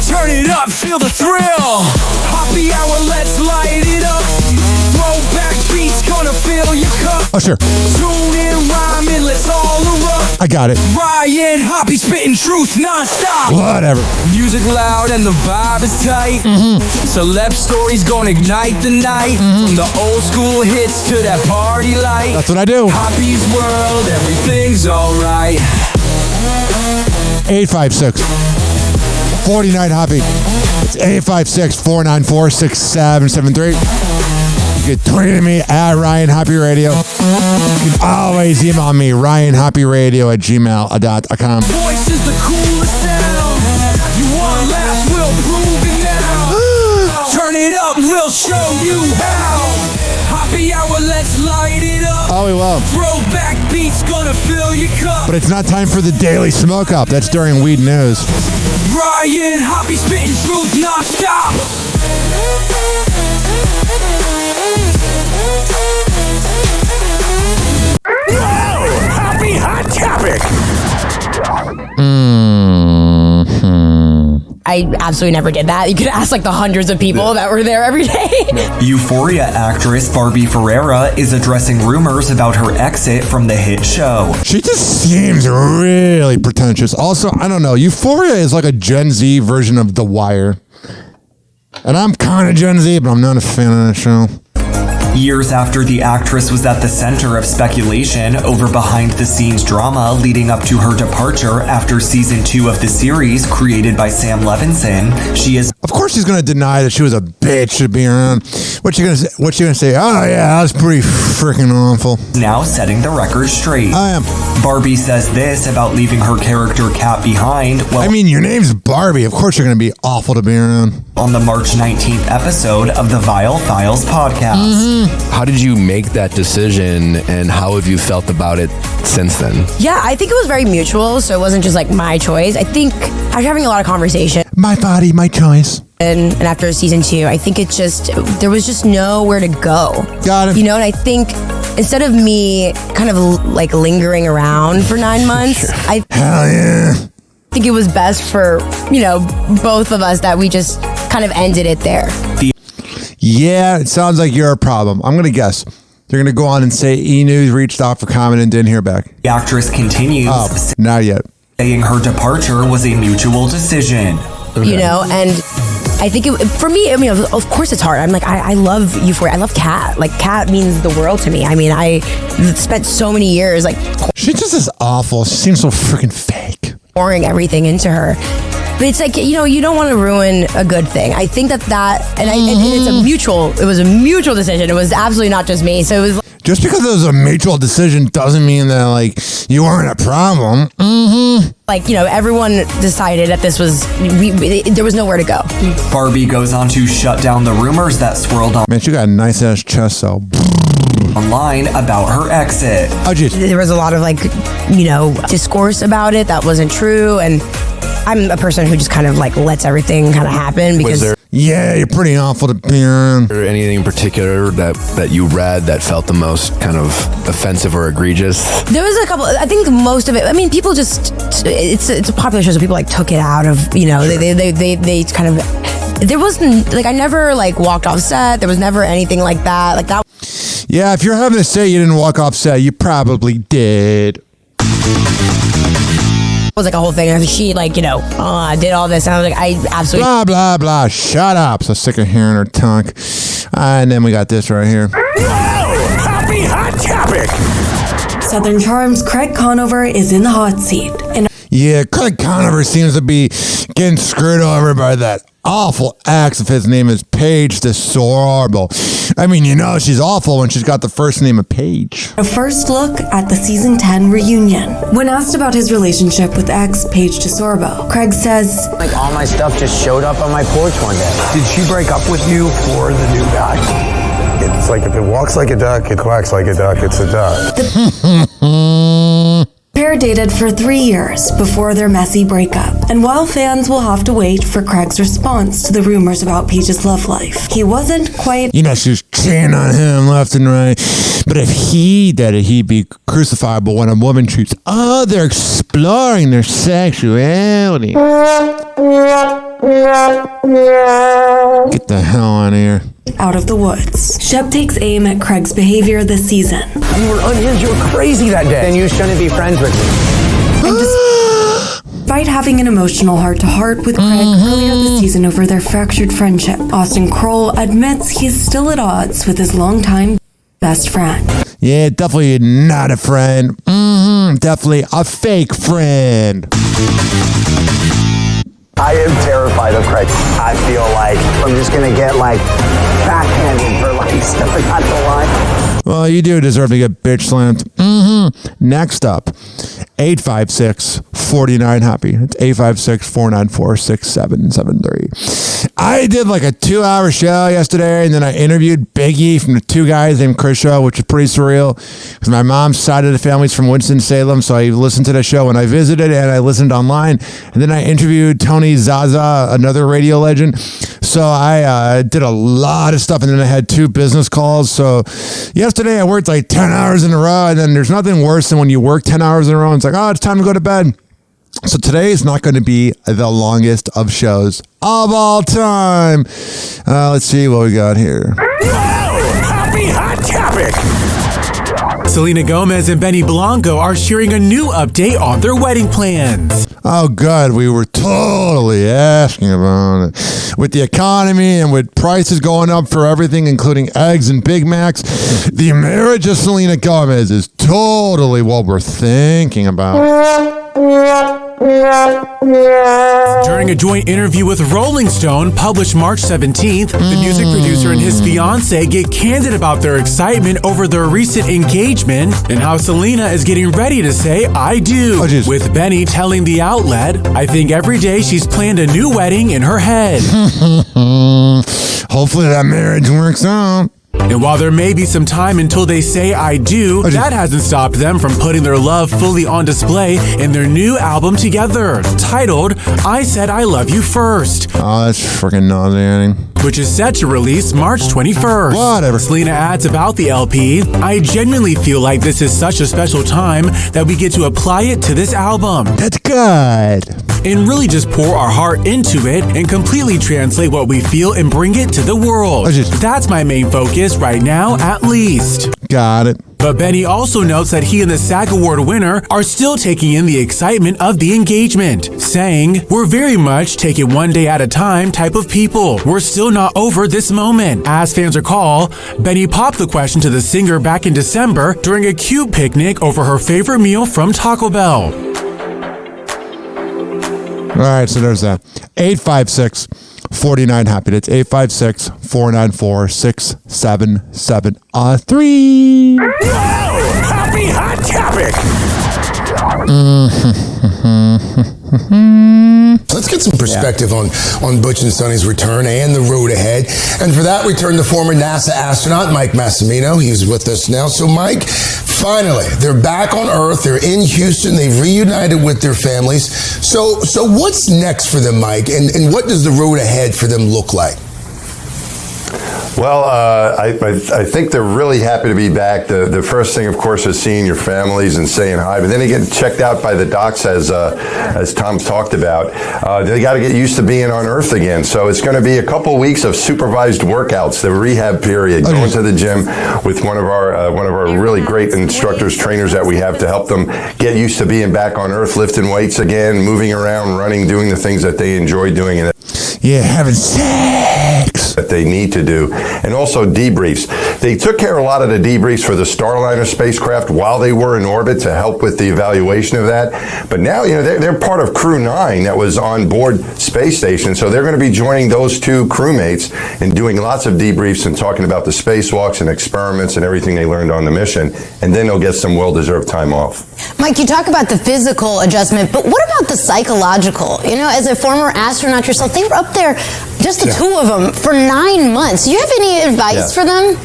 Turn it up, feel the thrill. Happy Hour, let's light it up. Throwback beats gonna fill your cup. Oh, sure. Tune in, rhyming, let's all erupt. I got it. Ryan Hoppe spitting truth non-stop. Whatever. Music loud and the vibe is tight. Celeb stories gonna ignite the night. From the old school hits to that party light. That's what I do. Hoppe's world, everything's alright. 856 49 Hoppy. It's 856-494-6773. You can tweet at me at Ryan Hoppy Radio. You can always email me, ryanhoppyradio@gmail.com. Voice is the coolest sound. You want laughs, we'll prove it now. Turn it up, we'll show you how. Happy hour, let's light it up. Oh, we will. Throwback beats gonna fill your cup. But it's not time for the daily smoke up. That's during Weed News. Ryan Hoppe spitting truth non-stop. Happy Hot Topic. I absolutely never did that. You could ask like the hundreds of people that were there every day. Euphoria actress Barbie Ferreira is addressing rumors about her exit from the hit show. She just seems really pretentious. Also, I don't know. Euphoria is like a Gen Z version of The Wire. And I'm kind of Gen Z, but I'm not a fan of that show. Years after the actress was at the center of speculation over behind-the-scenes drama leading up to her departure after season 2 of the series created by Sam Levinson, she is... Of course she's going to deny that she was a bitch to be around. What's she going to say? Oh, yeah, that was pretty freaking awful. Now setting the record straight. I am. Barbie says this about leaving her character Kat behind. Well, I mean, your name's Barbie. Of course you're going to be awful to be around. On the March 19th episode of the Vile Files podcast. How did you make that decision, and how have you felt about it since then? Yeah, I think it was very mutual, so it wasn't just like my choice. I think I was having a lot of conversation. My body, my choice. And after season 2, I think there was just nowhere to go. Got it. You know, and I think instead of me kind of like lingering around for 9 months, Hell yeah. I think it was best for, both of us that we just kind of ended it there. Yeah, it sounds like you're a problem. I'm going to guess. They're going to go on and say E! News reached out for comment and didn't hear back. The actress continues. Oh, not yet. Saying her departure was a mutual decision. Okay. And I think for me, of course it's hard. I'm like, I love Euphoria. I love Kat. Like, Kat means the world to me. I mean, I spent so many years like... She just is awful. She seems so freaking fake. Pouring everything into her. But it's like, you don't want to ruin a good thing. I think and it was a mutual decision. It was absolutely not just me. So it was just because it was a mutual decision doesn't mean that like you weren't a problem. Like, everyone decided that this was, there was nowhere to go. Barbie goes on to shut down the rumors that swirled on. Man, she got a nice ass chest, so. Online about her exit. Oh, geez. There was a lot of discourse about it that wasn't true, and I'm a person who just kind of lets everything kind of happen because. Yeah, you're pretty awful to be around. Or anything in particular that you read that felt the most kind of offensive or egregious? There was a couple. I think most of it. I mean, people just it's a popular show, so people took it out of They kind of. There wasn't I never walked off set. There was never anything like that. Like that. Yeah, if you're having to say you didn't walk off set, you probably did. It was a whole thing. And she I did all this, and I was I absolutely blah blah blah. Shut up! So sick of hearing her tongue. And then we got this right here. Happy Hot Topic. Southern Charm's Craig Conover is in the hot seat. Yeah, Craig Conover seems to be getting screwed over by that awful ex if his name is Paige DeSorbo. I mean, she's awful when she's got the first name of Paige. A first look at the season 10 reunion. When asked about his relationship with ex Paige DeSorbo, Craig says, all my stuff just showed up on my porch one day. Did she break up with you for the new guy? It's like if it walks like a duck, it quacks like a duck, it's a duck. The pair dated for 3 years before their messy breakup. And while fans will have to wait for Craig's response to the rumors about Paige's love life, he wasn't quite... she's cheating on him left and right. But if he did it, he'd be crucifiable when a woman cheats. Oh, they're exploring their sexuality. Get the hell out of here. Out of the woods. Shep takes aim at Craig's behavior this season. You were unhinged, you were crazy that day. Then you shouldn't be friends with me. Despite having an emotional heart-to-heart with Craig earlier this season over their fractured friendship, Austin Kroll admits he's still at odds with his longtime best friend. Yeah, definitely not a friend. Definitely a fake friend. I am terrified of Craig. I feel like I'm just going to get backhanded for stepping out the line. Well, you do deserve to get bitch slammed. Next up, 856-49-HOPPY. It's 856-494-6773. I did like a 2-hour show yesterday, and then I interviewed Biggie from the Two Guys Named Chris show, which is pretty surreal because my mom's side of the family's from Winston-Salem, so I listened to the show when I visited, and I listened online, and then I interviewed Tony Zaza, another radio legend. So I did a lot of stuff, and then I had 2 business calls. So yesterday I worked like 10 hours in a row, and then there's nothing worse than when you work 10 hours in a row and it's like, oh, it's time to go to bed. So today is not going to be the longest of shows of all time. Let's see what we got here. Happy Hot Topic! Selena Gomez and Benny Blanco are sharing a new update on their wedding plans. Oh, God, we were totally asking about it. With the economy and with prices going up for everything, including eggs and Big Macs, the marriage of Selena Gomez is totally what we're thinking about. During a joint interview with Rolling Stone published March 17th, the music producer and his fiancée get candid about their excitement over their recent engagement and how Selena is getting ready to say I do. With Benny telling the outlet, I think every day she's planned a new wedding in her head. Hopefully that marriage works out. And while there may be some time until they say I do, that hasn't stopped them from putting their love fully on display in their new album together, titled I Said I Love You First. Oh, that's freaking nauseating. Which is set to release March 21st. Whatever. Selena adds about the LP, I genuinely feel like this is such a special time that we get to apply it to this album. That's good. And really just pour our heart into it and completely translate what we feel and bring it to the world. That's my main focus right now, at least. Got it. But Benny also notes that he and the SAG Award winner are still taking in the excitement of the engagement, saying, we're very much take it one day at a time type of people. We're still not over this moment. As fans recall, Benny popped the question to the singer back in December during a cute picnic over her favorite meal from Taco Bell. All right, so there's that. 856-49-HOPPY. That's 856-494-6773. Happy Hot Topic! Let's get some perspective on Butch and Sonny's return and the road ahead. And for that, we turn to former NASA astronaut Mike Massimino. He's with us now. So, Mike, finally, they're back on Earth. They're in Houston. They've reunited with their families. So what's next for them, Mike? And what does the road ahead for them look like? Well, I think they're really happy to be back. The first thing, of course, is seeing your families and saying hi. But then they get checked out by the docs, as Tom talked about. They got to get used to being on Earth again. So it's going to be a couple of weeks of supervised workouts, the rehab period, going to the gym with one of our really great instructors, trainers that we have to help them get used to being back on Earth, lifting weights again, moving around, running, doing the things that they enjoy doing. Yeah, having sex. That they need to do. And also debriefs. They took care of a lot of the debriefs for the Starliner spacecraft while they were in orbit to help with the evaluation of that. But now, they're part of Crew 9 that was on board Space Station. So they're going to be joining those 2 crewmates and doing lots of debriefs and talking about the spacewalks and experiments and everything they learned on the mission. And then they'll get some well-deserved time off. Mike, you talk about the physical adjustment, but what about the psychological? As a former astronaut yourself, they were up there, just the 2 of them, for 9 months. Do you have any advice for them?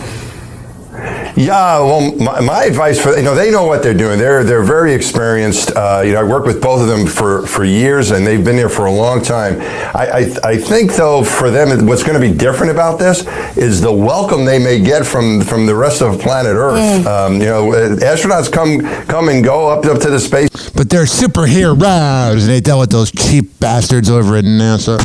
Yeah, well, my advice for they know what they're doing. They're very experienced. I worked with both of them for years, and they've been there for a long time. I think though for them, what's going to be different about this is the welcome they may get from the rest of planet Earth. Astronauts come and go up to the space, but they're superheroes, and they dealt with those cheap bastards over at NASA.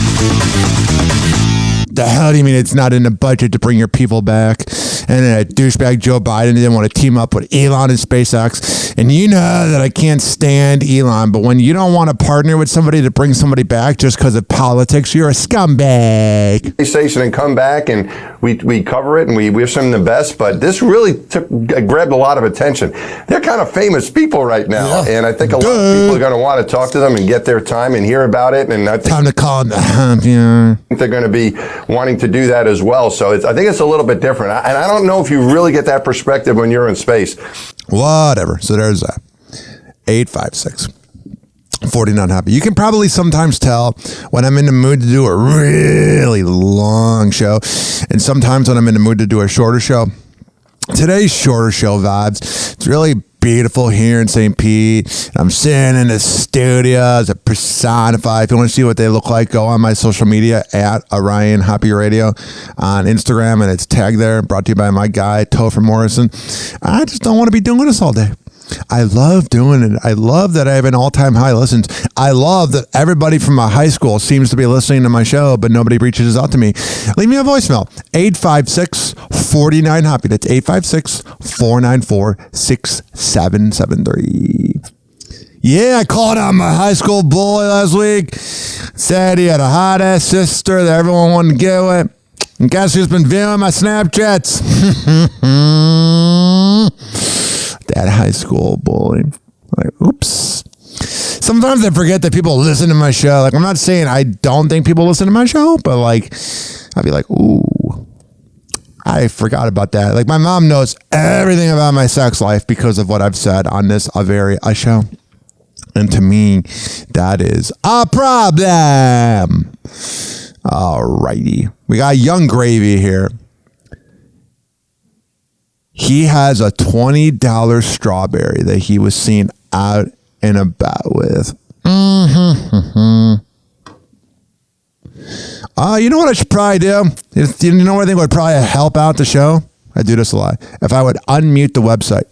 The hell do you mean it's not in the budget to bring your people back? And then a douchebag Joe Biden didn't want to team up with Elon and SpaceX. And you know that I can't stand Elon, but when you don't want to partner with somebody to bring somebody back just because of politics, you're a scumbag. Space Station and come back, and we cover it, and we wish them the best. But this really grabbed a lot of attention. They're kind of famous people right now, and I think a lot of people are going to want to talk to them and get their time and hear about it. And I think time to call them the hump, yeah. They're going to be wanting to do that as well. So I think it's a little bit different. And I don't know if you really get that perspective when you're in space. Whatever. So there's that. 856-49-HAPPY. You can probably sometimes tell when I'm in the mood to do a really long show, and sometimes when I'm in the mood to do a shorter show. Today's shorter show vibes. It's really beautiful here in St. Pete. I'm sitting in the studios at Personify. If you want to see what they look like, go on my social media at Orion Hoppe Radio on Instagram, and it's tagged there. Brought to you by my guy, Topher Morrison. I just don't want to be doing this all day. I love doing it. I love that I have an all-time high listens. I love that everybody from my high school seems to be listening to my show, but nobody reaches out to me. Leave me a voicemail. 856-49-HAPPY. That's 856-494-6773. Yeah, I called out my high school boy last week. Said he had a hot-ass sister that everyone wanted to get with. And guess who's been viewing my Snapchats? That high school bully. Like, oops. Sometimes I forget that people listen to my show. Like, I'm not saying I don't think people listen to my show, but like, I'd be like, ooh, I forgot about that. Like, my mom knows everything about my sex life because of what I've said on this a show. And to me, that is a problem. Alrighty. We got Young Gravy here. He has a $20 strawberry that he was seen out and about with. You know what I should probably do? You know what I think would probably help out the show? I do this a lot. If I would unmute the website.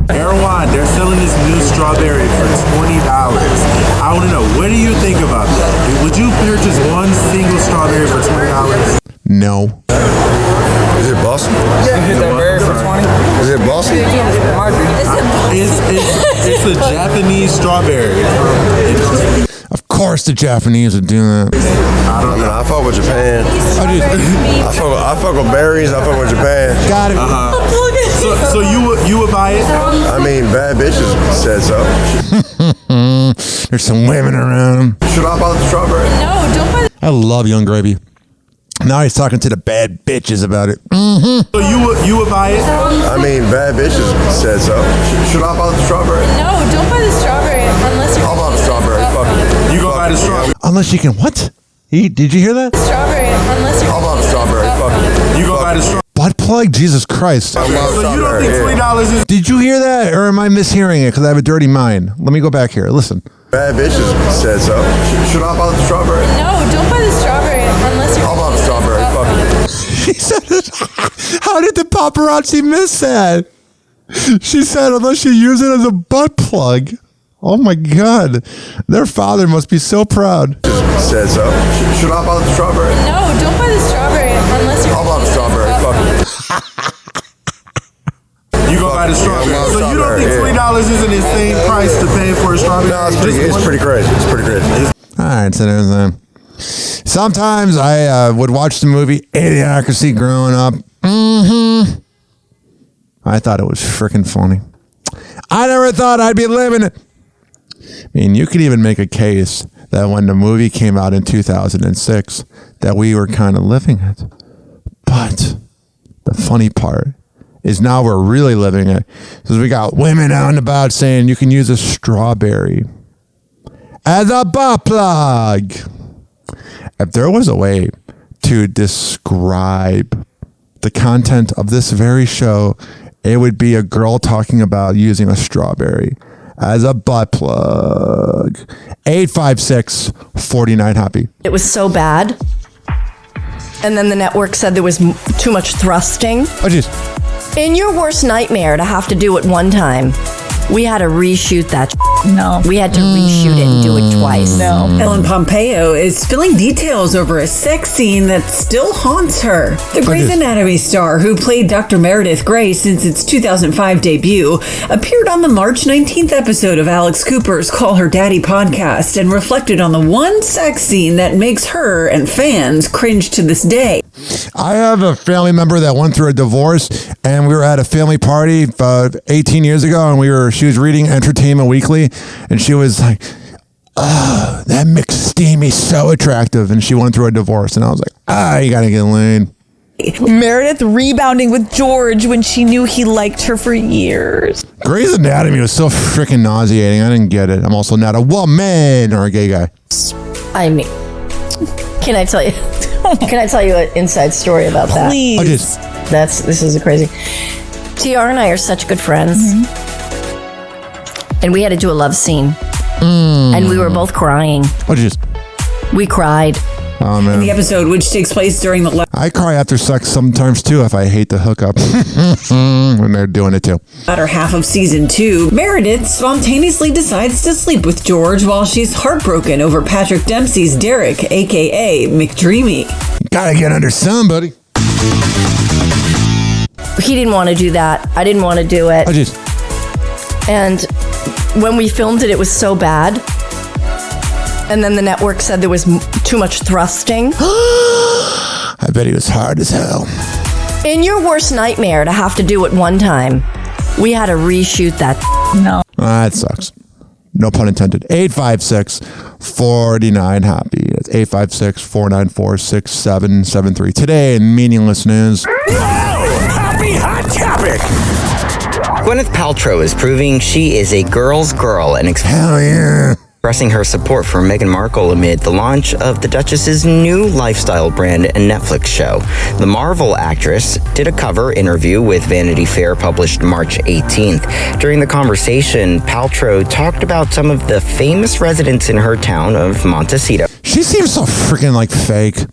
Erwan, they're selling this new strawberry for $20. I want to know, what do you think about that? Would you purchase one single strawberry for $20? No. Is it Boston? Hit that berry for 20? Is it Boston? It's a Japanese strawberry. Of course the Japanese would do that. I fuck with Japan. I fuck with berries. I fuck with Japan. Got it. So you would buy it? I mean, bad bitches said so. There's some women around. Should I buy the strawberry? No, don't buy I love Young Gravy. Now he's talking to the bad bitches about it. So you would buy it? I mean, bad bitches said so. Should I buy the strawberry? No, don't buy the strawberry unless you're. I'll buy the strawberry. Fuck it. You gonna buy the strawberry? Unless you can what? Did you hear that? Strawberry unless you're. I'll buy the strawberry. Fuck it. You gonna buy the strawberry? Butt plug? Jesus Christ. So you don't think $20 is... Did you hear that? Or am I mishearing it because I have a dirty mind? Let me go back here. Listen. Bad bitches said so. Should I buy the strawberry? No, don't buy the strawberry unless you're. I'll buy the strawberry. Fuck it. She said it. How did the paparazzi miss that? She said unless you use it as a butt plug. Oh my God. Their father must be so proud. Said so. Should I buy the strawberry? No, don't buy the strawberry unless you're. I'll buy the strawberry. Fuck it. You gonna buy the strawberry? So you don't think $20 is an insane price to pay for a strawberry? No, it's pretty crazy. It's pretty crazy. All right, so there's that. Sometimes I would watch the movie Idiocracy growing up. I thought it was freaking funny. I never thought I'd be living it. I mean, you could even make a case that when the movie came out in 2006, that we were kind of living it. But the funny part is now we're really living it. Because we got women out and about saying you can use a strawberry as a butt plug. If there was a way to describe the content of this very show, it would be a girl talking about using a strawberry as a butt plug. 856-49-HAPPY. It was so bad. And then the network said there was too much thrusting. Oh, jeez. In your worst nightmare to have to do it one time, we had to reshoot that. No. We had to reshoot it and do it twice. No. Ellen Pompeo is spilling details over a sex scene that still haunts her. The Grey's Anatomy star, who played Dr. Meredith Grey since its 2005 debut, appeared on the March 19th episode of Alex Cooper's Call Her Daddy podcast and reflected on the one sex scene that makes her and fans cringe to this day. I have a family member that went through a divorce, and we were at a family party about 18 years ago, and she was reading Entertainment Weekly, and she was like, "Oh, that McSteamy's so attractive," and she went through a divorce, and I was like, "You gotta get laid." Meredith rebounding with George when she knew he liked her for years. Grey's Anatomy was so freaking nauseating. I didn't get it. I'm also not a woman or a gay guy. I mean, can I tell you? Can I tell you an inside story about that? Please. This is crazy. TR and I are such good friends, and we had to do a love scene, and we were both crying. We cried. Oh, man. In the episode, which takes place during the I cry after sex sometimes too if I hate the hookup when they're doing it too. latter half of season 2, Meredith spontaneously decides to sleep with George while she's heartbroken over Patrick Dempsey's Derek, aka McDreamy. Gotta get under somebody. He didn't want to do that. I didn't want to do it. And when we filmed it, it was so bad. And then the network said there was too much thrusting. I bet he was hard as hell. In your worst nightmare to have to do it one time, we had to reshoot that. No. That sucks. No pun intended. 856-49-HOPPY. That's 856-494-6773. Today in Meaningless News. Happy Hot Topic! Gwyneth Paltrow is proving she is a girl's girl and expressing her support for Meghan Markle amid the launch of the Duchess's new lifestyle brand and Netflix show. The Marvel actress did a cover interview with Vanity Fair published March 18th. During the conversation, Paltrow talked about some of the famous residents in her town of Montecito. She seems so freaking like fake.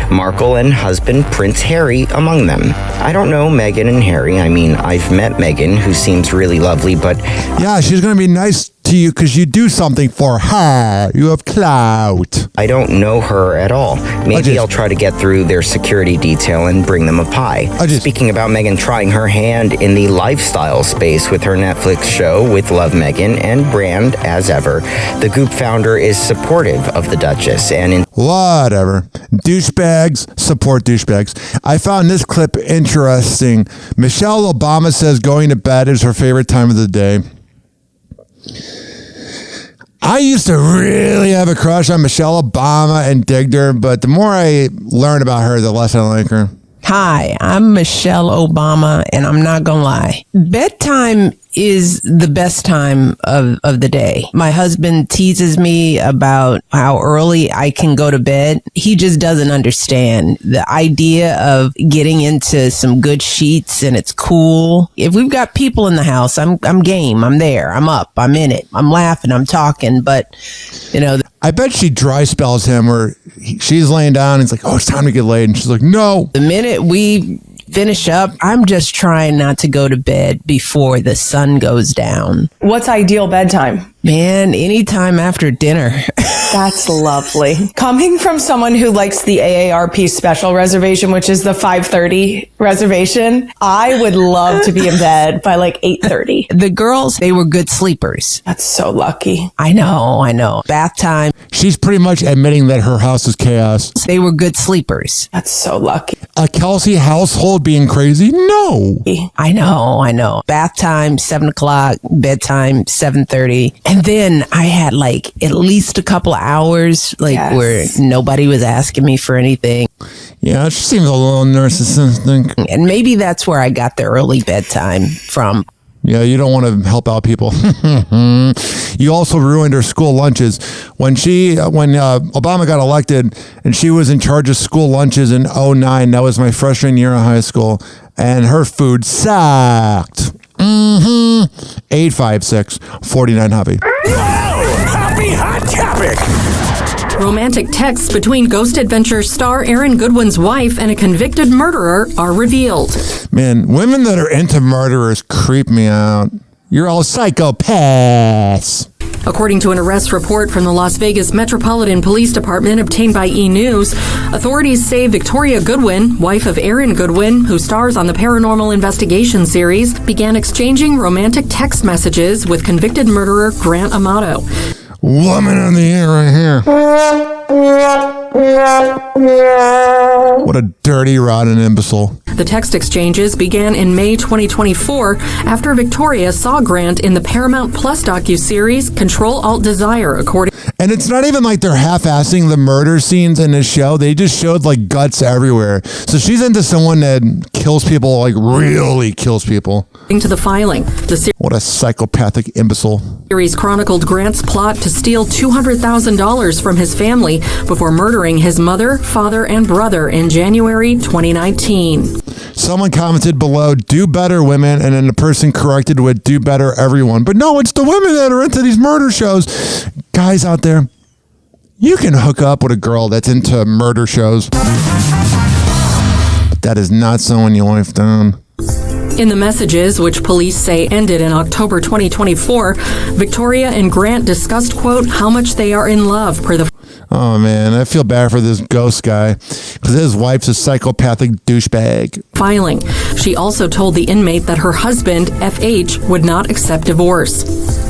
Markle and husband Prince Harry among them. I don't know Meghan and Harry. I mean, I've met Meghan, who seems really lovely, but... Yeah, she's going to be nice to you because you do something for her. You have clout. I don't know her at all. Maybe I'll try to get through their security detail and bring them a pie. Speaking about Meghan trying her hand in the lifestyle space with her Netflix show with Love Meghan and brand as ever, the Goop founder is supportive of the Duchess and Whatever. Douchebags support douchebags. I found this clip interesting. Michelle Obama says going to bed is her favorite time of the day. I used to really have a crush on Michelle Obama and digged her, but the more I learn about her, the less I like her. Hi, I'm Michelle Obama, and I'm not gonna lie. Bedtime is the best time of the day. My husband teases me about how early I can go to bed. He just doesn't understand the idea of getting into some good sheets and it's cool. If we've got people in the house, I'm game. I'm there. I'm up. I'm in it. I'm laughing. I'm talking. But, you know. I bet she dry spells him where she's laying down and it's like, oh, it's time to get laid. And she's like, no. The minute we finish up, I'm just trying not to go to bed before the sun goes down. What's ideal bedtime? Man, anytime after dinner. That's lovely. Coming from someone who likes the AARP special reservation, which is the 5:30 reservation, I would love to be in bed by like 8:30. The girls, they were good sleepers. That's so lucky. I know. Bath time. She's pretty much admitting that her house is chaos. They were good sleepers. That's so lucky. A Kelsey household being crazy? No. I know. Bath time, 7 o'clock, bedtime, 7:30. And then I had like at least a couple of hours where nobody was asking me for anything. Yeah, she seems a little narcissistic. And maybe that's where I got the early bedtime from. Yeah, you don't want to help out people. You also ruined her school lunches. When Obama got elected and she was in charge of school lunches in 2009, that was my freshman year of high school, and her food sucked. 856-49-HOPPY. Happy Hot Topic! Romantic texts between Ghost Adventure star Aaron Goodwin's wife and a convicted murderer are revealed. Man, women that are into murderers creep me out. You're all psychopaths. According to an arrest report from the Las Vegas Metropolitan Police Department obtained by E! News, authorities say Victoria Goodwin, wife of Aaron Goodwin, who stars on the Paranormal Investigation series, began exchanging romantic text messages with convicted murderer Grant Amato. Woman in the air right here. What a dirty, rotten imbecile. The text exchanges began in May 2024 after Victoria saw Grant in the Paramount Plus docuseries Control-Alt-Desire, according. And it's not even like they're half-assing the murder scenes in this show. They just showed like guts everywhere. So she's into someone that kills people, like really kills people. To the filing, What a psychopathic imbecile. series chronicled Grant's plot to steal $200,000 from his family before murdering his mother, father, and brother in January 2019. Someone commented below, "Do better, women," and then the person corrected with, "Do better, everyone." But no, it's the women that are into these murder shows. Guys out there, you can hook up with a girl that's into murder shows. But that is not sewing your wife down. In the messages, which police say ended in October 2024, Victoria and Grant discussed, quote, how much they are in love per the... Oh, man, I feel bad for this ghost guy because his wife's a psychopathic douchebag. filing. She also told the inmate that her husband, FH, would not accept divorce.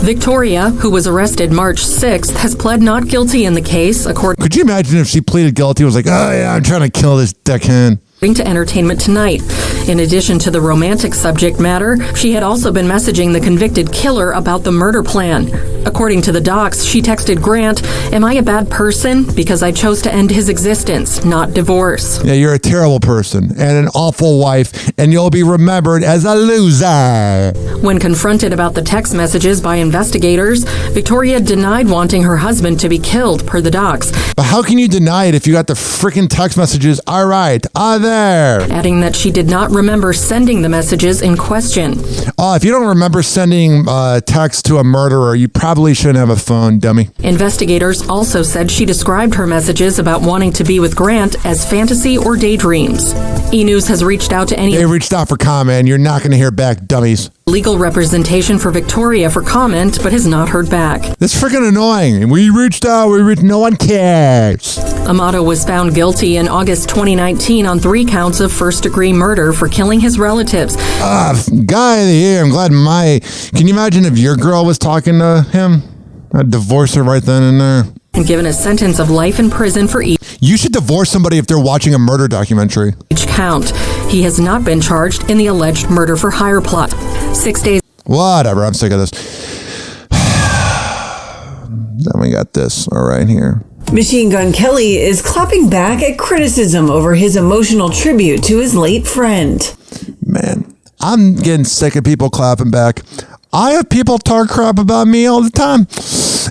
Victoria, who was arrested March 6th, has pled not guilty in the case, according... Could you imagine if she pleaded guilty and was like, oh, yeah, I'm trying to kill this deckhand? to Entertainment Tonight. In addition to the romantic subject matter, she had also been messaging the convicted killer about the murder plan. According to the docs, she texted Grant, "Am I a bad person? Because I chose to end his existence, not divorce." Yeah, you're a terrible person and an awful wife, and you'll be remembered as a loser. When confronted about the text messages by investigators, Victoria denied wanting her husband to be killed, per the docs. But how can you deny it if you got the freaking text messages? All right, there. Adding that she did not remember sending the messages in question. If you don't remember sending text to a murderer, you probably shouldn't have a phone, dummy. Investigators also said she described her messages about wanting to be with Grant as fantasy or daydreams. E! News has reached out to any... They reached out for comment. You're not going to hear back, dummies. Legal representation for Victoria for comment, but has not heard back. That's freaking annoying. We reached out. No one cares. Amato was found guilty in August 2019 on 3 counts of first-degree murder for killing his relatives. Guy of the year. I'm glad Can you imagine if your girl was talking to him? I'd divorce her right then and there. And given a sentence of life in prison for each. You should divorce somebody if they're watching a murder documentary. Each count. He has not been charged in the alleged murder for hire plot. 6 days. Whatever. I'm sick of this. Then we got this. All right, here. Machine Gun Kelly is clapping back at criticism over his emotional tribute to his late friend. Man, I'm getting sick of people clapping back. I have people talk crap about me all the time.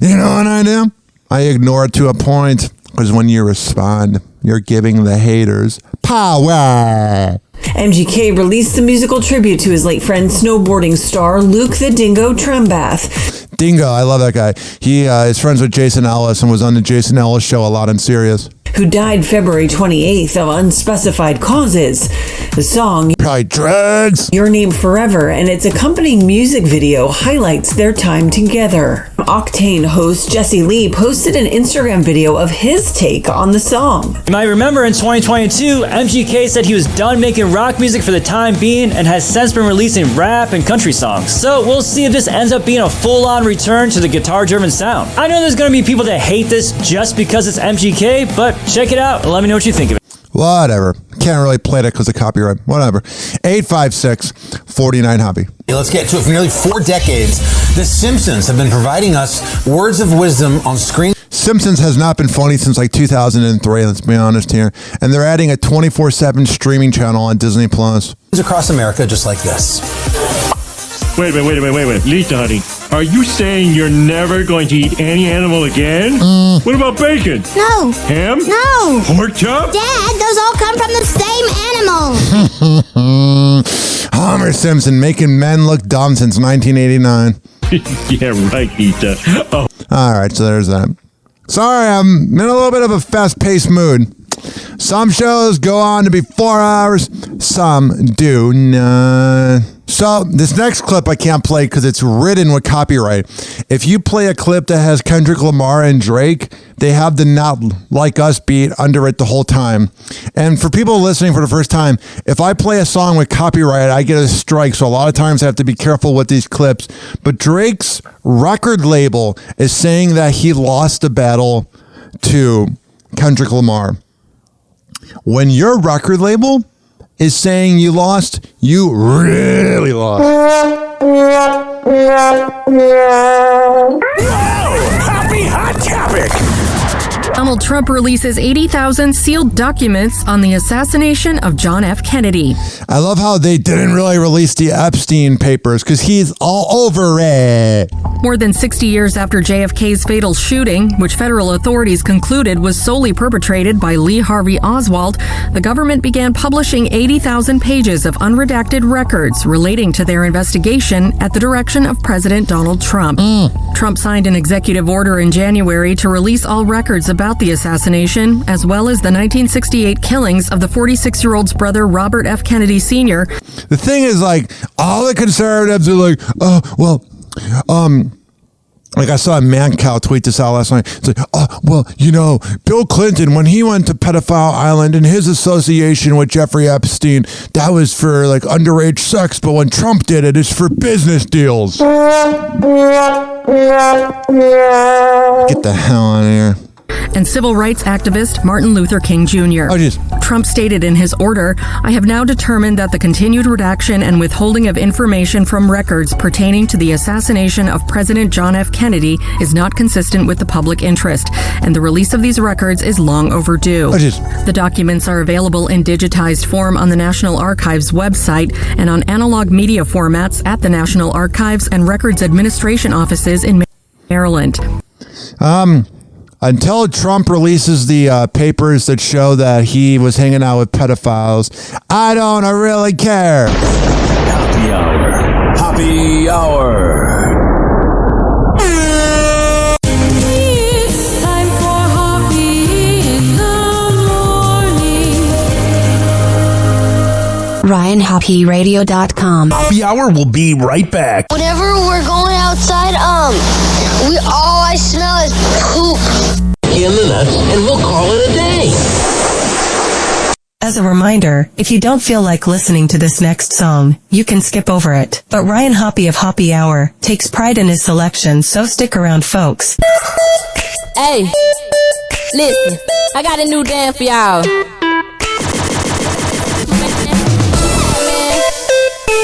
You know what I do? I ignore it to a point, because when you respond, you're giving the haters power. MGK released the musical tribute to his late friend, snowboarding star Luke the Dingo Trembath. Dingo, I love that guy. He is friends with Jason Ellis and was on the Jason Ellis show a lot on Sirius. Who died February 28th of unspecified causes. The song, probably drugs, Your Name Forever, and its accompanying music video highlights their time together. Octane host Jesse Lee posted an Instagram video of his take on the song. You might remember in 2022, MGK said he was done making rock music for the time being and has since been releasing rap and country songs. So we'll see if this ends up being a full-on return to the guitar-driven sound. I know there's going to be people that hate this just because it's MGK, but check it out and let me know what you think of it. Whatever. Can't really play that because of copyright. Whatever. 856-49-HOBBY. Let's get to it. For nearly 4 decades, The Simpsons have been providing us words of wisdom on screen. Simpsons has not been funny since like 2003, let's be honest here. And they're adding a 24/7 streaming channel on Disney+. Across America just like this. Wait a minute. Lisa, honey, are you saying you're never going to eat any animal again? What about bacon? No. Ham? No. Pork chop? Dad, those all come from the same animal. Homer Simpson making men look dumb since 1989. Yeah, right, Lisa. Oh. All right, so there's that. Sorry, I'm in a little bit of a fast-paced mood. Some shows go on to be 4 hours, some do not. So this next clip I can't play because it's ridden with copyright. If you play a clip that has Kendrick Lamar and Drake, they have the Not Like Us beat under it the whole time. And for people listening for the first time, if I play a song with copyright, I get a strike. So a lot of times I have to be careful with these clips. But Drake's record label is saying that he lost the battle to Kendrick Lamar. When your record label is saying you lost, you really lost. Happy Hot Topic! Donald Trump releases 80,000 sealed documents on the assassination of John F. Kennedy. I love how they didn't really release the Epstein papers because he's all over it. More than 60 years after JFK's fatal shooting, which federal authorities concluded was solely perpetrated by Lee Harvey Oswald, the government began publishing 80,000 pages of unredacted records relating to their investigation at the direction of President Donald Trump. Trump signed an executive order in January to release all records about the assassination, as well as the 1968 killings of the 46-year-old's brother Robert F. Kennedy Sr. The thing is, like, all the conservatives are like, oh, well, like I saw a Mancow tweet this out last night. It's like, oh, well, you know, Bill Clinton, when he went to Pedophile Island and his association with Jeffrey Epstein, that was for like underage sex, but when Trump did it, it's for business deals. Get the hell out of here. And civil rights activist Martin Luther King Jr. Trump stated in his order, I have now determined that the continued redaction and withholding of information from records pertaining to the assassination of President John F. Kennedy is not consistent with the public interest, and the release of these records is long overdue. The documents are available in digitized form on the National Archives website and on analog media formats at the National Archives and Records Administration offices in Maryland. Until Trump releases the papers that show that he was hanging out with pedophiles, I don't really care. Happy hour. Happy hour. It's time for Hoppe in the morning. RyanHoppyRadio.com. Happy hour will be right back. Whenever we're going outside, all I smell is poop. In the nuts, and we'll call it a day. As a reminder, if you don't feel like listening to this next song, you can skip over it. But Ryan Hoppe of Hoppe Hour takes pride in his selection, so stick around, folks. Hey, listen, I got a new dance for y'all.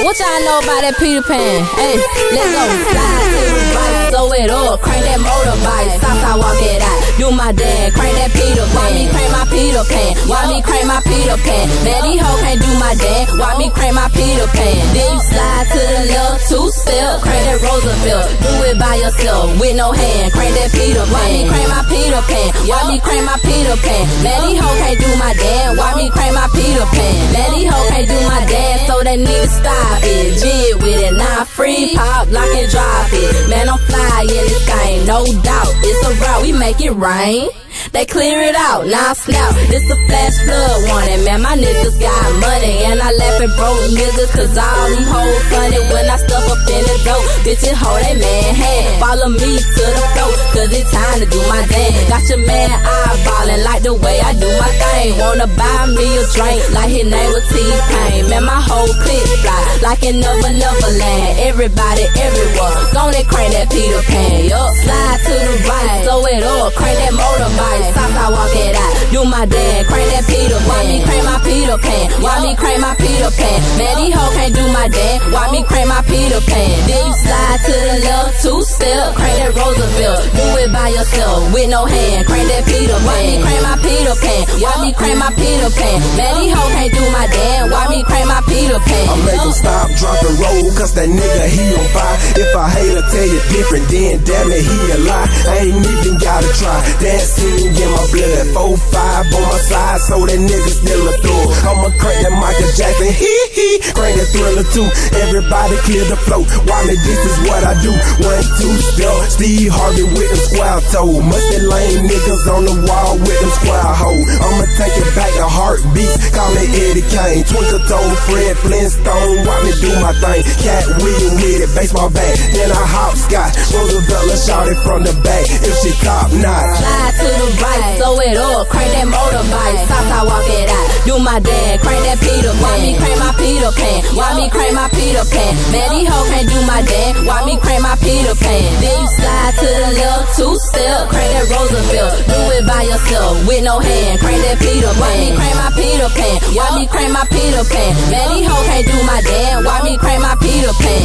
What y'all know about that Peter Pan? Hey, let's go. Slide to the right, throw it up, crank that motorbike. Stop, I walk it out. Do my dance, crank that Peter Pan. Why me crank my Peter Pan? Why me crank my Peter Pan? Man, these hoes can't do my dance. Why me crank my Peter Pan? Then you slide to the left, two-step, crank that Roosevelt. Do it by yourself, with no hand, crank that Peter Pan. Why me crank my Peter Pan? Why me crank my Peter Pan? Man, these hoes can't do my dance. Why me crank my Peter Pan? Man, these hoes can't do my dance, so they need to stop it. Jig with it, not free, pop, lock and drop it. Man, I'm fly in this game, no doubt. It's a route, we make it rain. They clear it out, now snap. This a flash flood warning, man. My niggas got money, and I laugh at broke niggas, cause all them hoes funny when I stuff up in the dope. Bitches hold that man hand, follow me to the floor, cause it's time to do my dance. Got your man eyeballing like the way I do my thing. Wanna buy me a drink like his name was T-Pain. Man, my whole clip fly like in Neverland. Everybody everywhere, gonna crank that Peter Pan. Yup, slide to the right, throw it up, crank that motorbike. Stop, I walk it out. Do my dance, crank that Peter Pan. Why me crank my Peter Pan? Why me crank my Peter Pan? Man, these hoes can't do my dance. Why me crank my Peter Pan? Then you slide to the left, two-step, crank that Roosevelt. Do it by yourself, with no hand, crank that Peter Pan. Why me crank my Peter Pan? Why me crank my Peter Pan? Man, these hoes can't do my dance. Why me crank my Peter Pan? I make him stop, drop, and roll, cause that nigga, he on fire. If I hate to tell you different, then damn it, he a lie. I ain't even gotta try. Dancing in my blood, 4-5 on my side, so that nigga still a throw. I'ma crank that Michael Jackson, hee, crank that Thriller too. Everybody clear the flow. Why me, this is what I do. 1, 2, step, Steve Harvey with them square toe. Mustard lame niggas on the wall with them square hoe. I'ma take it back to heartbeats, call it Eddie Kane. Twinkle toe, Fred Flintstone, why me do my thing. Cat wheel with it, baseball bat, then I hopscotch. Roosevelt, let's shout it from the back, if she top notch. Slide to the right, throw it up, crank that motorbike. Stop, I walk it out. Do my dance, crank that Peter Pan. Why me crank my Peter Pan? Why me crank my Peter Pan? Man, these hoes can't do my dance. Why me crank my Peter Pan? Then you slide to the left, two-step, crank that Roosevelt. Do it by yourself, with no hand, crank that Peter Pan. Why me crank my Peter Pan? Why me crank my Peter Pan? Man, these hoes can't do my dance. Why me crank my Peter Pan?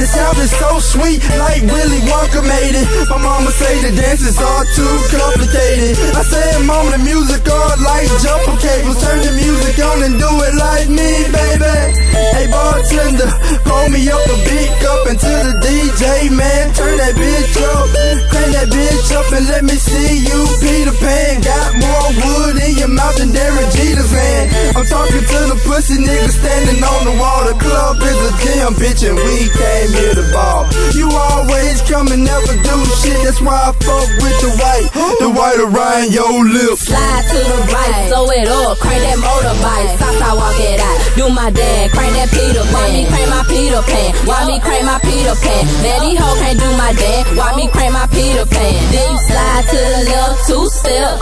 The sound is so sweet, like Willy Wonka made it. My mama say the dance is all too complicated. I said, mama, the music all like jumper cables. Turn the music on and do it like me, baby. Hey, bartender, pour me up a big cup into the DJ, man. Turn that bitch up, crank that bitch up and let me see you, Peter Pan. Got more wood in your mouth than Derek Jeter's hand. I'm talking to the pussy nigga standing on the wall. The club is a gym, bitch, and we came here to ball. You always come and never do shit, that's why I fuck with the white around your lips. Slide to the right, throw it up, crank that motorbike, Southside walk it out, do my dance, crank that Peter Pan. Why me crank my Peter Pan? Why me crank my Peter Pan? Man, these hoes can't do my dance. Why me crank my Peter Pan? Then you slide to the left, two-step,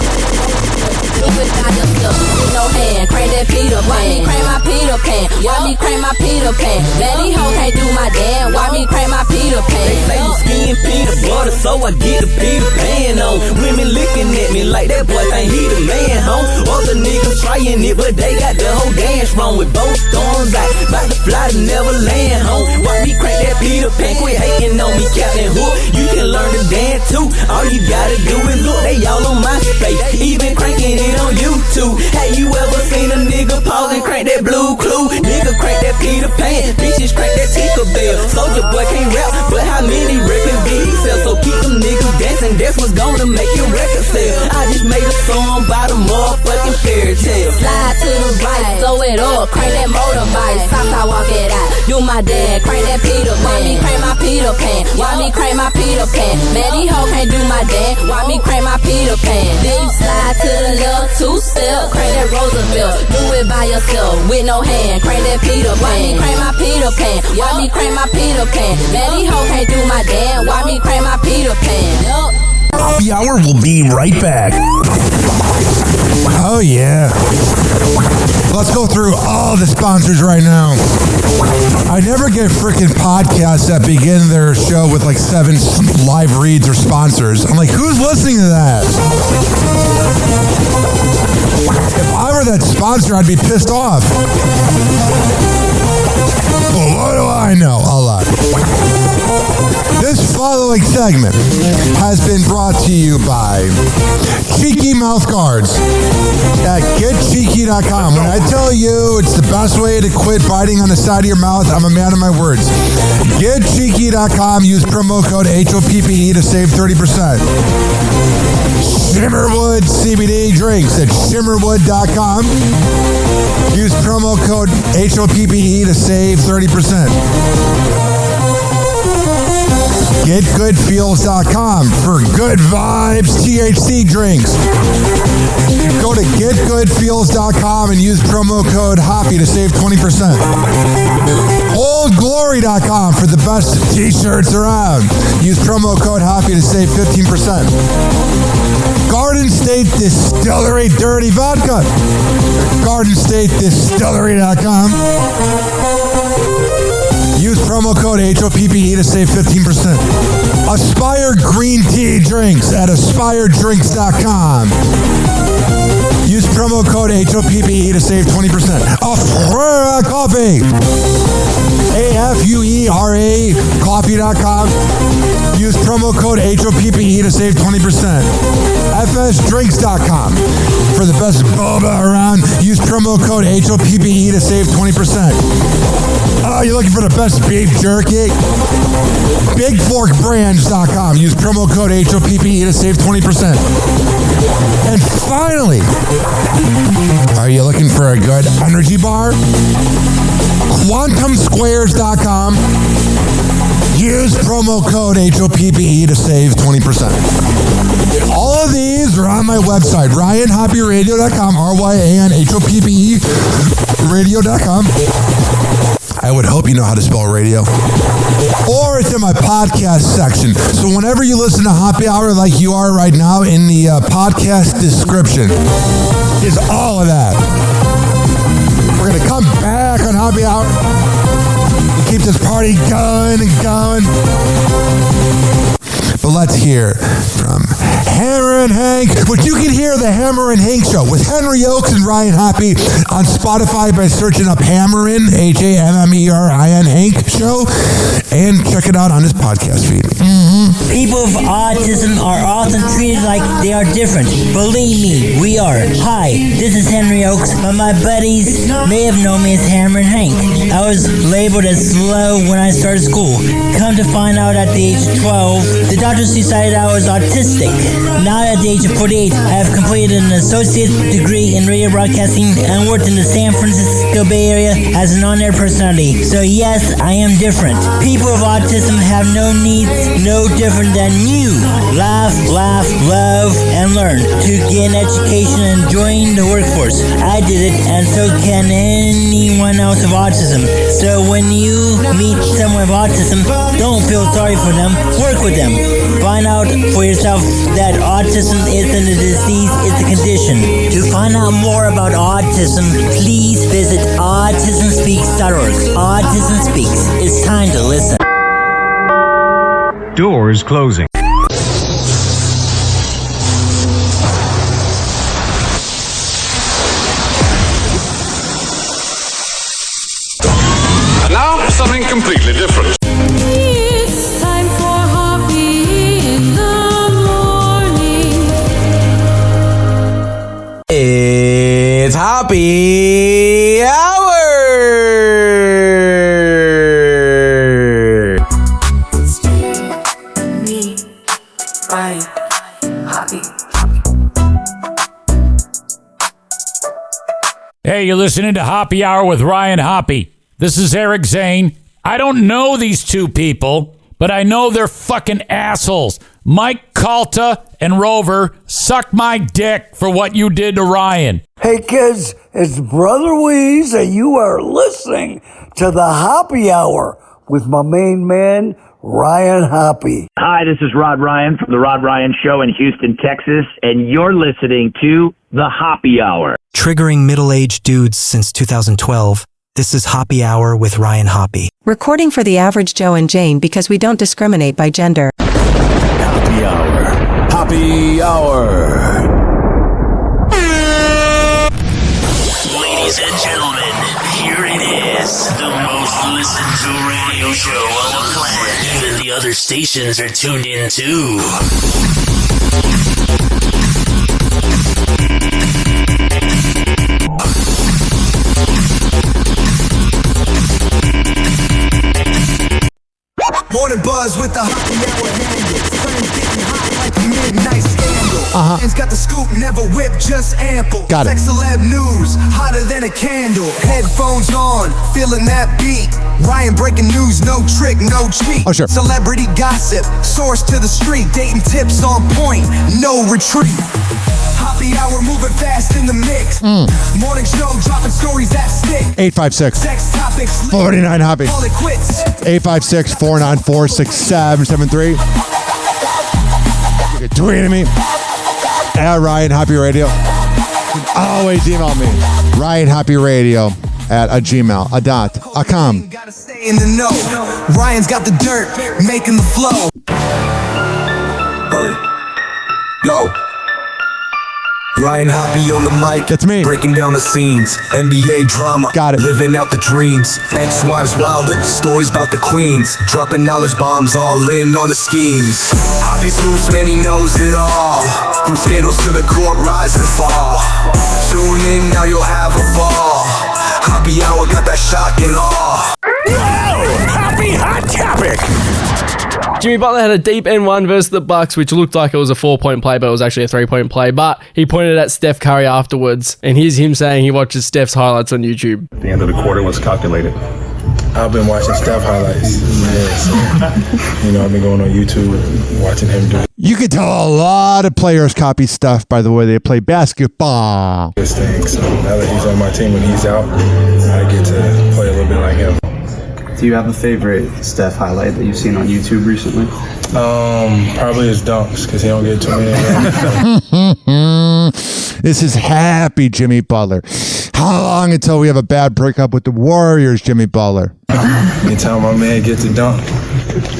do it by yourself, with no hand, crank that Peter Pan. Why me crank my Peter Pan? Why me crank my Peter Pan? Man, these hoes can't do my dance. Why me crank my Peter Pan? They say you skin peanut butter, so I get the Peter Pan on. Women looking at me like that boy think he the man, home. Other niggas trying it, but they got the whole dance wrong with both thumbs out. About to fly to never land home. Why me crank that Peter Pan? Quit hating on me, Captain Hook. You can learn to dance too. All you gotta do is look, they all on my face. Even cranking it on YouTube. Have you ever seen a nigga pause and crank that blue clue? Nigga crank that Peter Pan. Bitches crank that Tinkerbell. Soldier boy can't rap, but how many records did he sell? So keep them niggas dancing, that's what's gonna make your record sell. I just made a song by the motherfucking fairy tale. Slide to the right, throw it up, crank that motorbike, Southside walk it out, do my dance, crank that Peter Pan. Why me crank my Peter Pan? Why me crank my Peter Pan? Man, these hoes can't do my dance. Why me crank my Peter Pan? Then you slide to the left, two-step, crank that Roosevelt. Do it by yourself, with no hand, crank that Peter Pan. Why me crank my Peter Pan? Why me crank my Peter Pan? Man, these hoes can't do my dance. Why me crank my Peter Pan? Happy Hour will be right back. Oh, yeah. Let's go through all the sponsors right now. I never get freaking podcasts that begin their show with like 7 live reads or sponsors. I'm like, who's listening to that? If I were that sponsor, I'd be pissed off. Well, what do I know? A lot. This following segment has been brought to you by Cheeky Mouth Guards at getcheeky.com. When I tell you it's the best way to quit biting on the side of your mouth, I'm a man of my words. Getcheeky.com. Use promo code HOPPE to save 30%. Shimmerwood CBD drinks at shimmerwood.com. Use promo code HOPPE to save 30%. GetGoodFeels.com for good vibes THC drinks. Go to GetGoodFeels.com and use promo code HOPPY to save 20%. OldGlory.com for the best t-shirts around. Use promo code HOPPY to save 15%. Garden State Distillery Dirty Vodka. GardenStateDistillery.com. Use promo code HOPPE to save 15%. Aspire Green Tea Drinks at AspireDrinks.com. Use promo code HOPPE to save 20%. Afuera Coffee. AFUERA Coffee.com. Use promo code HOPPE to save 20%. FSDrinks.com. For the best boba around, use promo code HOPPE to save 20%. Oh, you're looking for the best beef jerky? BigForkBrands.com. Use promo code HOPPE to save 20%. And finally, are you looking for a good energy bar? QuantumSquares.com. Use promo code HOPPE to save 20%. All of these are on my website, RyanHoppyRadio.com, RyanHoppe Radio.com. I would hope you know how to spell radio. Or it's in my podcast section. So whenever you listen to Happy Hour like you are right now, in the podcast description is all of that. We're going to come back on Happy Hour. We keep this party going and going. But let's hear from Hammer and Hank, which you can hear the Hammer and Hank Show with Henry Oakes and Ryan Hoppe on Spotify by searching up Hammerin, Hammerin Hank Show, and check it out on his podcast feed. People with autism are often treated like they are different. Believe me, we are. Hi, this is Henry Oakes, but my buddies may have known me as Hammer and Hank. I was labeled as slow when I started school. Come to find out at the age of 12, the doctors decided I was autistic. Now at the age of 48, I have completed an associate degree in radio broadcasting and worked in the San Francisco Bay Area as an on-air personality. So yes, I am different. People with autism have no needs, no different than you. Laugh, love, and learn to get an education and join the workforce. I did it, and so can anyone else with autism. So when you meet someone with autism, don't feel sorry for them. Work with them. Find out for yourself that autism isn't a disease, it's a condition. To find out more about autism, please visit autismspeaks.org. Autism Speaks. It's time to listen. Doors closing. And now, something completely different. It's time for Hoppe in the morning. It's Happy Hour! It's you, me, Ryan, Hoppe. Hey, you're listening to Happy Hour with Ryan Hoppe. This is Eric Zane. I don't know these two people, but I know they're fucking assholes. Mike Calta and Rover, suck my dick for what you did to Ryan. Hey kids, it's Brother Weeze, and you are listening to the Happy Hour with my main man, Ryan Hoppe. Hi, this is Rod Ryan from The Rod Ryan Show in Houston, Texas, and you're listening to The Happy Hour. Triggering middle-aged dudes since 2012, this is Happy Hour with Ryan Hoppe. Recording for the average Joe and Jane because we don't discriminate by gender. Happy Hour. Happy Hour. Ladies and gentlemen, here it is. The most listened to radio show on the planet. Even the other stations are tuned in too. Morning buzz with the Happy Hour handle. Friends getting hot like a midnight scandal. Man's got the scoop, never whip, just ample. Got it. Sex celeb news, hotter than a candle. Headphones on, feeling that beat. Ryan breaking news, no trick, no cheat. Oh, sure. Celebrity gossip, source to the street. Dating tips on point, no retreat. Happy Hour moving fast in the mix. Morning show dropping stories that stick. 856 Sex topics, 49 Hoppe. call it quits. 856-494-6773. You can tweet at me at Ryan Hoppe Radio. You can always email me, Ryan Hoppe Radio at gmail.com. Gotta stay in the know. Ryan's got the dirt, making the flow. Yo. Ryan Hoppe on the mic. That's me. Breaking down the scenes. NBA drama. Got it. Living out the dreams. Ex-wives wilder. Stories about the queens. Dropping knowledge bombs all in on the schemes. Hoppe Scoops, man, he knows it all. From scandals to the court, rise and fall. Tune in, now you'll have a ball. Happy Hour got that shock and awe. Whoa! Happy Hot Topic! Jimmy Butler had a deep N1 versus the Bucks, which looked like it was a 4-point play, but it was actually a 3-point play. But he pointed at Steph Curry afterwards, and here's him saying he watches Steph's highlights on YouTube. The end of the quarter was calculated. I've been watching Steph highlights. So, I've been going on YouTube, watching him do it. You can tell a lot of players copy stuff by the way they play basketball. This thing. So now that he's on my team, when he's out, I get to play a little bit like him. Do you have a favorite Steph highlight that you've seen on YouTube recently? Probably his dunks, because he don't get too many. This is Happy Jimmy Butler. How long until we have a bad breakup with the Warriors, Jimmy Butler? Anytime my man gets a dunk,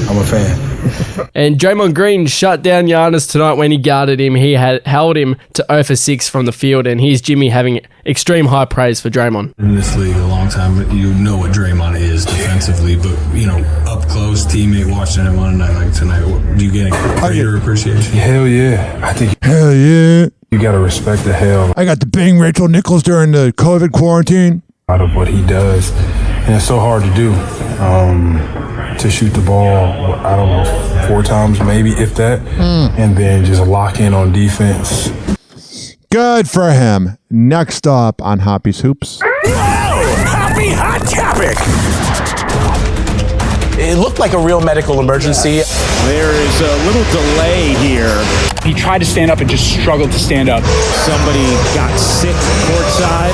I'm a fan. And Draymond Green shut down Giannis tonight when he guarded him. He had held him to 0 for 6 from the field, and here's Jimmy having extreme high praise for Draymond. In this league a long time, you know what Draymond is defensively, but, up close, teammate watching him on a night like tonight, do you get a greater appreciation? Hell yeah. I think Hell yeah. you got to respect the hell I got to bang Rachel Nichols during the COVID quarantine. out of what he does. And it's so hard to do. To shoot the ball, I don't know, 4 times maybe, if that, and then just lock in on defense. Good for him. Next up on Hoppy's Hoops. Happy Hot Topic! It looked like a real medical emergency. There is a little delay here. He tried to stand up and just struggled to stand up. Somebody got sick courtside.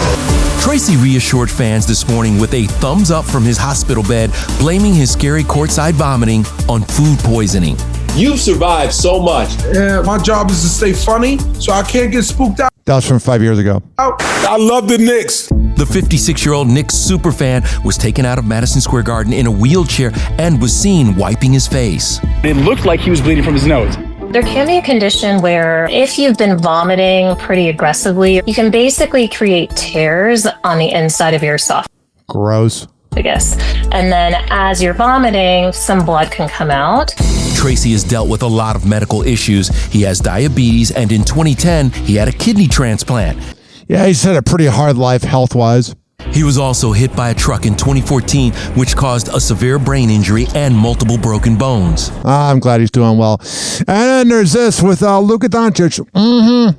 Tracy reassured fans this morning with a thumbs up from his hospital bed, blaming his scary courtside vomiting on food poisoning. You've survived so much. Yeah, my job is to stay funny, so I can't get spooked out. That was from 5 years ago. I love the Knicks. The 56-year-old Knicks superfan was taken out of Madison Square Garden in a wheelchair and was seen wiping his face. It looked like he was bleeding from his nose. There can be a condition where if you've been vomiting pretty aggressively, you can basically create tears on the inside of your esophagus. Gross. And then as you're vomiting, some blood can come out. Tracy has dealt with a lot of medical issues. He has diabetes, and in 2010, he had a kidney transplant. Yeah, he's had a pretty hard life health-wise. He was also hit by a truck in 2014, which caused a severe brain injury and multiple broken bones. I'm glad he's doing well. And then there's this with Luka Doncic,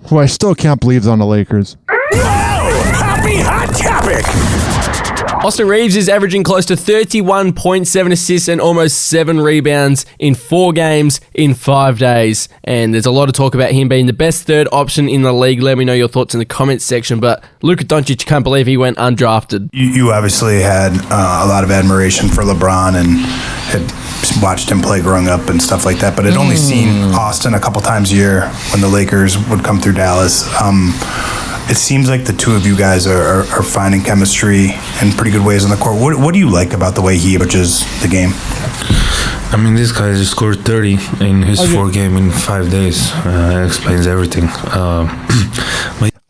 who I still can't believe is on the Lakers. Happy Hot Topic! Austin Reeves is averaging close to 31.7 assists and almost 7 rebounds in 4 games in 5 days. And there's a lot of talk about him being the best third option in the league. Let me know your thoughts in the comments section. But Luka Doncic, can't believe he went undrafted. You obviously had a lot of admiration for LeBron and had watched him play growing up and stuff like that. But I'd only seen Austin a couple times a year when the Lakers would come through Dallas. It seems like the two of you guys are finding chemistry in pretty good ways on the court. What do you like about the way he approaches the game? I mean, this guy just scored 30 in his 4 game in 5 days. It explains everything.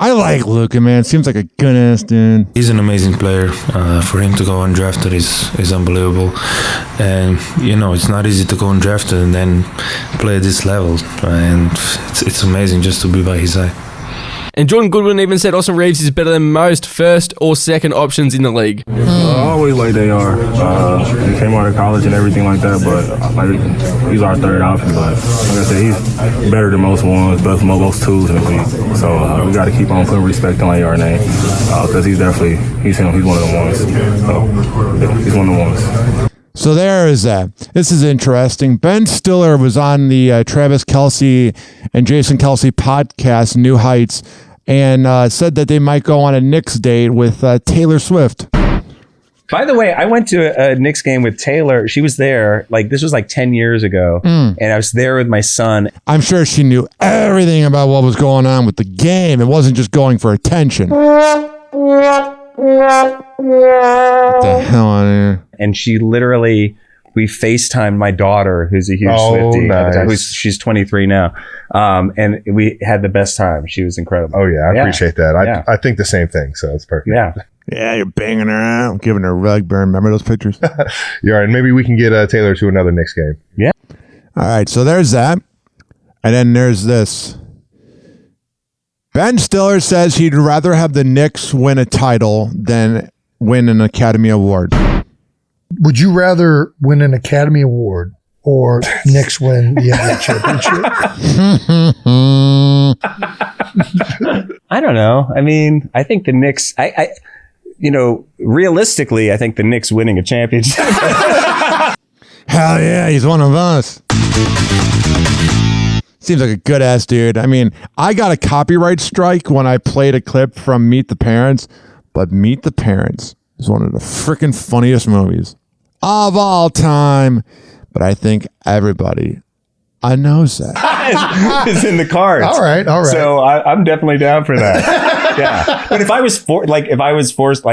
I like Luka, man. Seems like a good-ass dude. He's an amazing player. For him to go undrafted is unbelievable. And, it's not easy to go undrafted and then play at this level. And it's amazing just to be by his side. And Jordan Goodwin even said Austin Reeves is better than most first or second options in the league. Always like they are. He came out of college and everything like that, but he's our third option. But like I said, he's better than most ones, better than most twos in the league. So we got to keep on putting respect on our name because he's definitely he's one of the ones. So he's one of the ones. So there is that. This is interesting. Ben Stiller was on the Travis Kelce and Jason Kelce podcast, New Heights, and said that they might go on a Knicks date with Taylor Swift. By the way, I went to a Knicks game with Taylor. She was there, this was 10 years ago, and I was there with my son. I'm sure she knew everything about what was going on with the game. It wasn't just going for attention. What the hell on here? And she literally, we FaceTimed my daughter, who's a huge Swiftie. Nice. She's 23 now. And we had the best time. She was incredible. Oh, yeah. I appreciate that. I think the same thing, so it's perfect. Yeah. Yeah, you're banging her out, giving her a rug burn. Remember those pictures? You're right. Maybe we can get Taylor to another Knicks game. Yeah. All right, so there's that. And then there's this. Ben Stiller says he'd rather have the Knicks win a title than win an Academy Award. Would you rather win an Academy Award or Knicks win the NBA championship? I don't know. I mean, I think the Knicks, realistically, I think the Knicks winning a championship. Hell yeah, he's one of us. Seems like a good ass dude. I mean, I got a copyright strike when I played a clip from Meet the Parents, but Meet the Parents is one of the freaking funniest movies of all time. But I think everybody knows that. is in the cards. All right. So I'm definitely down for that. Yeah. But if I was forced,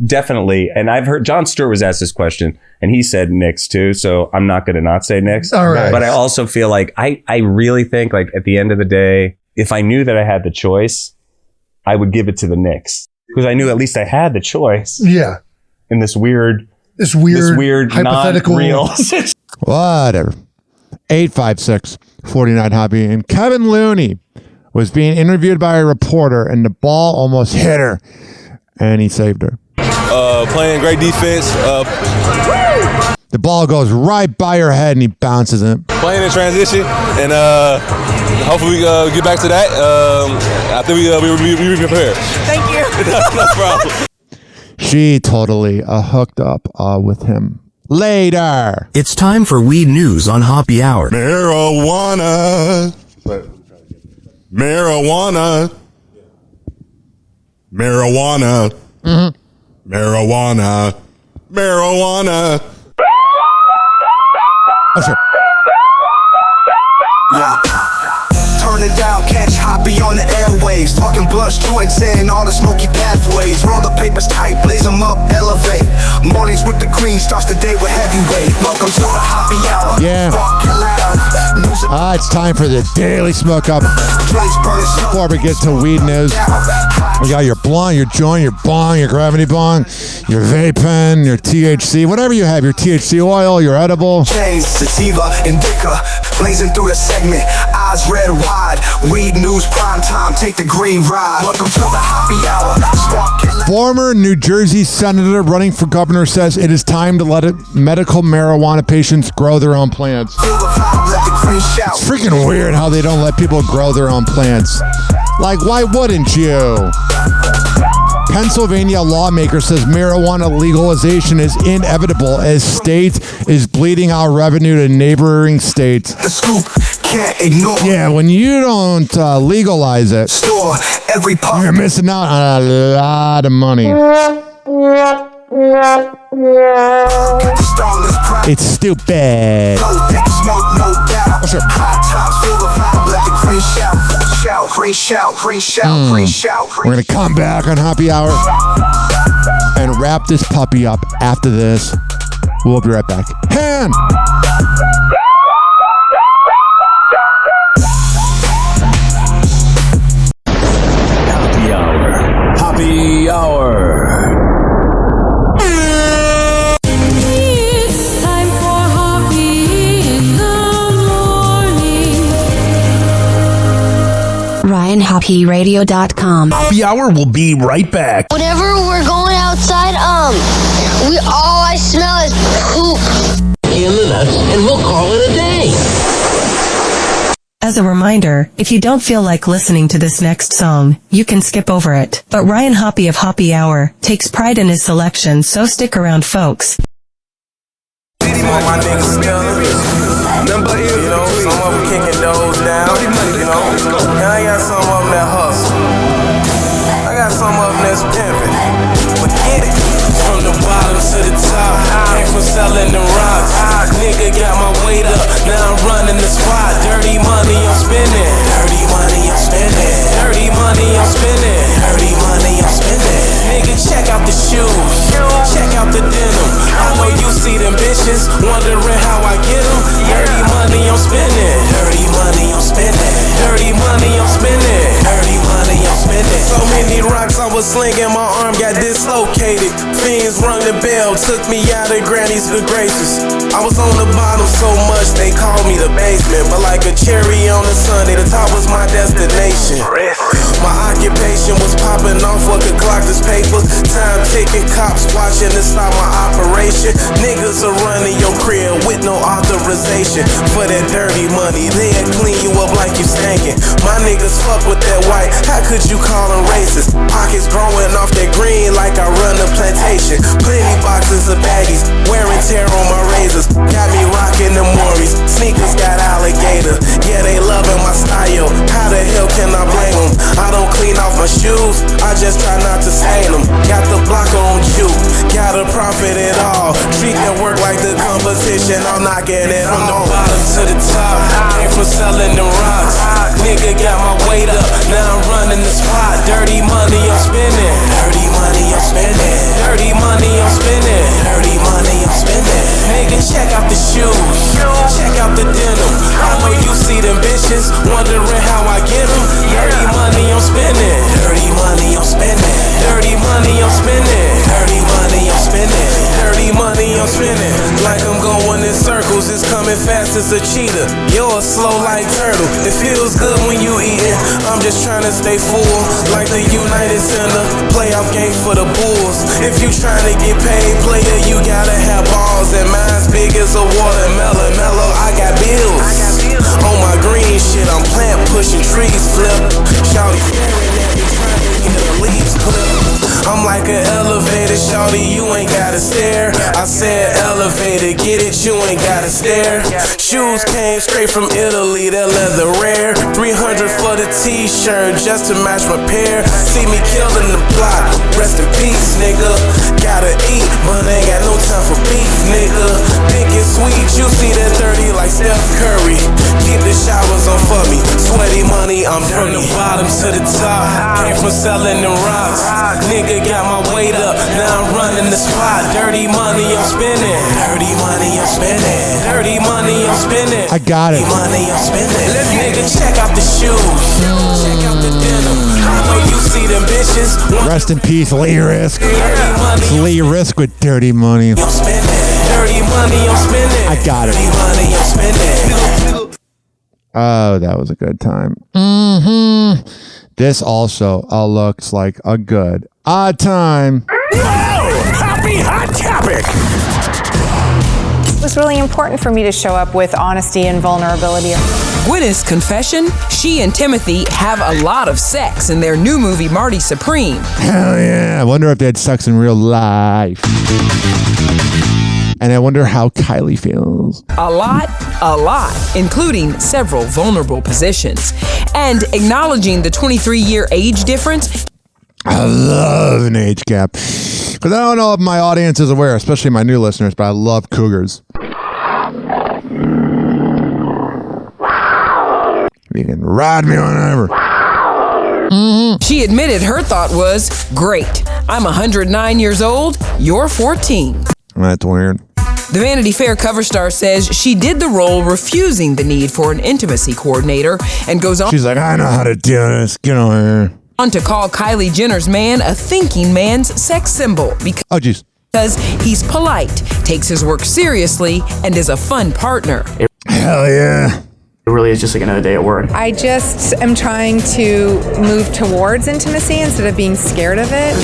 definitely. And I've heard Jon Stewart was asked this question, and he said Knicks too. So I'm not going to not say Knicks. All right. But I also feel like I really think like at the end of the day, if I knew that I had the choice, I would give it to the Knicks because I knew at least I had the choice. Yeah. In this weird hypothetical non-real. Whatever. 856-49 Hobby. And Kevin Looney was being interviewed by a reporter, and the ball almost hit her, and he saved her. Playing great defense. The ball goes right by her head, and he bounces it. Playing in transition, and hopefully we get back to that. I think we prepared. Thank you. No problem. She totally hooked up with him. Later. It's time for weed news on Hoppy Hour. Marijuana. Marijuana. Marijuana. Mm-hmm. Marijuana. Marijuana. Oh, sure. Yeah. Turn it down, catch Hoppy on the airwaves. Talking blush joints and all the smoky pathways. Roll the papers tight, blaze them up, elevate. Mornings with the cream, starts the day with heavyweight. Welcome to the Hoppy Hour. Yeah. It's time for the Daily Smoke Up. Before we get to weed news, we got your blunt, your joint, your bong, your gravity bong, your vape pen, your THC, whatever you have, your THC oil, your edible. Chains, sativa, indica, blazing through the segment. Eyes red wide, weed news prime time, take the green ride. Welcome to the Hoppy Hour. Former New Jersey senator running for governor says it is time to let medical marijuana patients grow their own plants. It's freaking weird how they don't let people grow their own plants. Like, why wouldn't you? Pennsylvania lawmaker says marijuana legalization is inevitable as state is bleeding out revenue to neighboring states. The scoop can't ignore. Yeah, when you don't legalize it, store every you're missing out on a lot of money. It's stupid. Oh, sure. We're going to come back on Happy Hour and wrap this puppy up after this. We'll be right back. Hand! Happy Hour. Happy Hour. RyanHoppyRadio.com. Happy Hour will be right back. Whenever we're going outside, all I smell is poop. In the nuts, and we'll call it a day. As a reminder, if you don't feel like listening to this next song, you can skip over it. But Ryan Hoppy of Hoppy Hour takes pride in his selection, so stick around, folks. My niggas number is, you know, some of them kicking those down, you know, and I got some of them that hustle, I got some of them that's pimping, but get it, from the bottom to the top, came from selling the rocks, nigga got my weight up, now I'm running the spot, dirty money I'm spending, dirty money I'm spending, dirty money I'm spending, dirty money I'm spending, nigga check out the shoes, check out the denim, I know you see them bitches, wondering how I get them. Dirty money I'm spending. Dirty money I'm spending. Dirty money I'm spending. Dirty money I'm spending. So many rocks I was slinging, my arm got dislocated. Fiends rung the bell, took me out of Granny's good graces. I was on the bottom so much they called me the basement, but like a cherry on a Sunday, the top was my destination. My occupation was popping off what could clock this paper. Time ticking, cops watching to stop my operation. Niggas are running your crib with no authorization for that dirty money. They'll clean you up like you stankin'. My niggas fuck with that white, how could you call them racist? Pockets growing off that green like I run a plantation. Plenty boxes of baggies, wear and tear on my razors. Got me rocking the Morris, sneakers got alligator. Yeah, they loving my style, how the hell can I blame them? I don't clean off my shoes, I just try not to stain them. Got the block on juke, gotta profit it all. Treat that work like the competition. and I'm knocking it from the bottom to the top. Came from selling them rocks. Nigga got my weight up, now I'm running the spot. Dirty money I'm spending. Dirty money I'm spending. Dirty money I'm spending. Dirty money I'm spending. Nigga, check out the shoes. Check out the denim. I know you see them bitches, wondering how I get them. Dirty money I'm spending. Dirty money I'm spending. Dirty money I'm spending. Dirty money I'm spending. Dirty money I'm spending. Like I'm going in circles, it's coming fast as a cheetah. Yours slow like turtle. It feels good when you eatin'. I'm just trying to stay full, like the United Center. Playoff game for the Bulls. If you trying to get paid, player, you gotta have balls. And mine's big as a watermelon. Mellow, I got bills. On my green shit, I'm plant pushing trees flip. Shawty staring at me, trying to get the leaves clip. I'm like an elevator, shawty, you ain't gotta stare. I said elevator, get it, you ain't gotta stare. Shoes came straight from Italy, that leather rare. 300 for the t-shirt, just to match my pair. See me killing the block, rest in peace, nigga. Gotta eat, but ain't got no time for beef, nigga. Pink and sweet, you see that dirty like Steph Curry. Keep the showers on for me, sweaty money, I'm dirty. From the bottom to the top, came from selling them rocks. Nigga got my weight up, now I'm running the spot. Dirty money I'm spending. Dirty money I'm spending. Dirty money I'm spending. I got it. Dirty money I'm spending. Nigga, check out the shoes. Check out the denim. I know you see them bitches. Rest in peace, Lee Risk. It's Lee Risk with Dirty Money. I'm spending. Dirty money I'm spending. I got it. Dirty money I'm spending. Oh, that was a good time. This also looks like a good odd time. Happy Hot Topic. It was really important for me to show up with honesty and vulnerability. Gwyneth's confession, she and Timothy have a lot of sex in their new movie, Marty Supreme. Hell yeah. I wonder if they had sex in real life. And I wonder how Kylie feels. A lot, including several vulnerable positions. And acknowledging the 23-year age difference. I love an age gap. Because I don't know if my audience is aware, especially my new listeners, but I love cougars. You can ride me whenever. She admitted her thought was, great, I'm 109 years old, you're 14. That's weird. The Vanity Fair cover star says she did the role refusing the need for an intimacy coordinator and goes on. She's like, I know how to do this. Get over here. On to call Kylie Jenner's man a thinking man's sex symbol because he's polite, takes his work seriously, and is a fun partner. Hell yeah. It really is just like another day at work. I just am trying to move towards intimacy instead of being scared of it.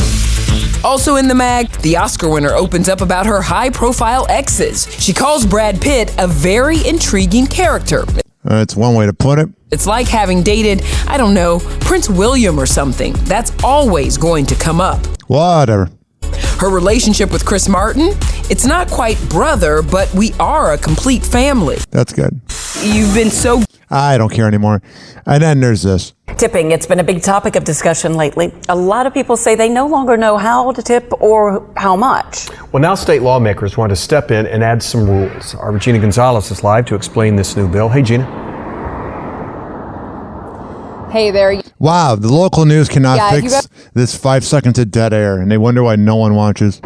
Also in the mag, the Oscar winner opens up about her high-profile exes. She calls Brad Pitt a very intriguing character. That's one way to put it. It's like having dated, I don't know, Prince William or something. That's always going to come up. Whatever. Her relationship with Chris Martin, it's not quite brother, but we are a complete family. That's good. You've been so... I don't care anymore. And then there's this. Tipping, it's been a big topic of discussion lately. A lot of people say they no longer know how to tip or how much. Well, now state lawmakers want to step in and add some rules. Our Gina Gonzalez is live to explain this new bill. Hey, Gina. Hey there. Wow, the local news cannot fix this 5 seconds of dead air, and they wonder why no one watches.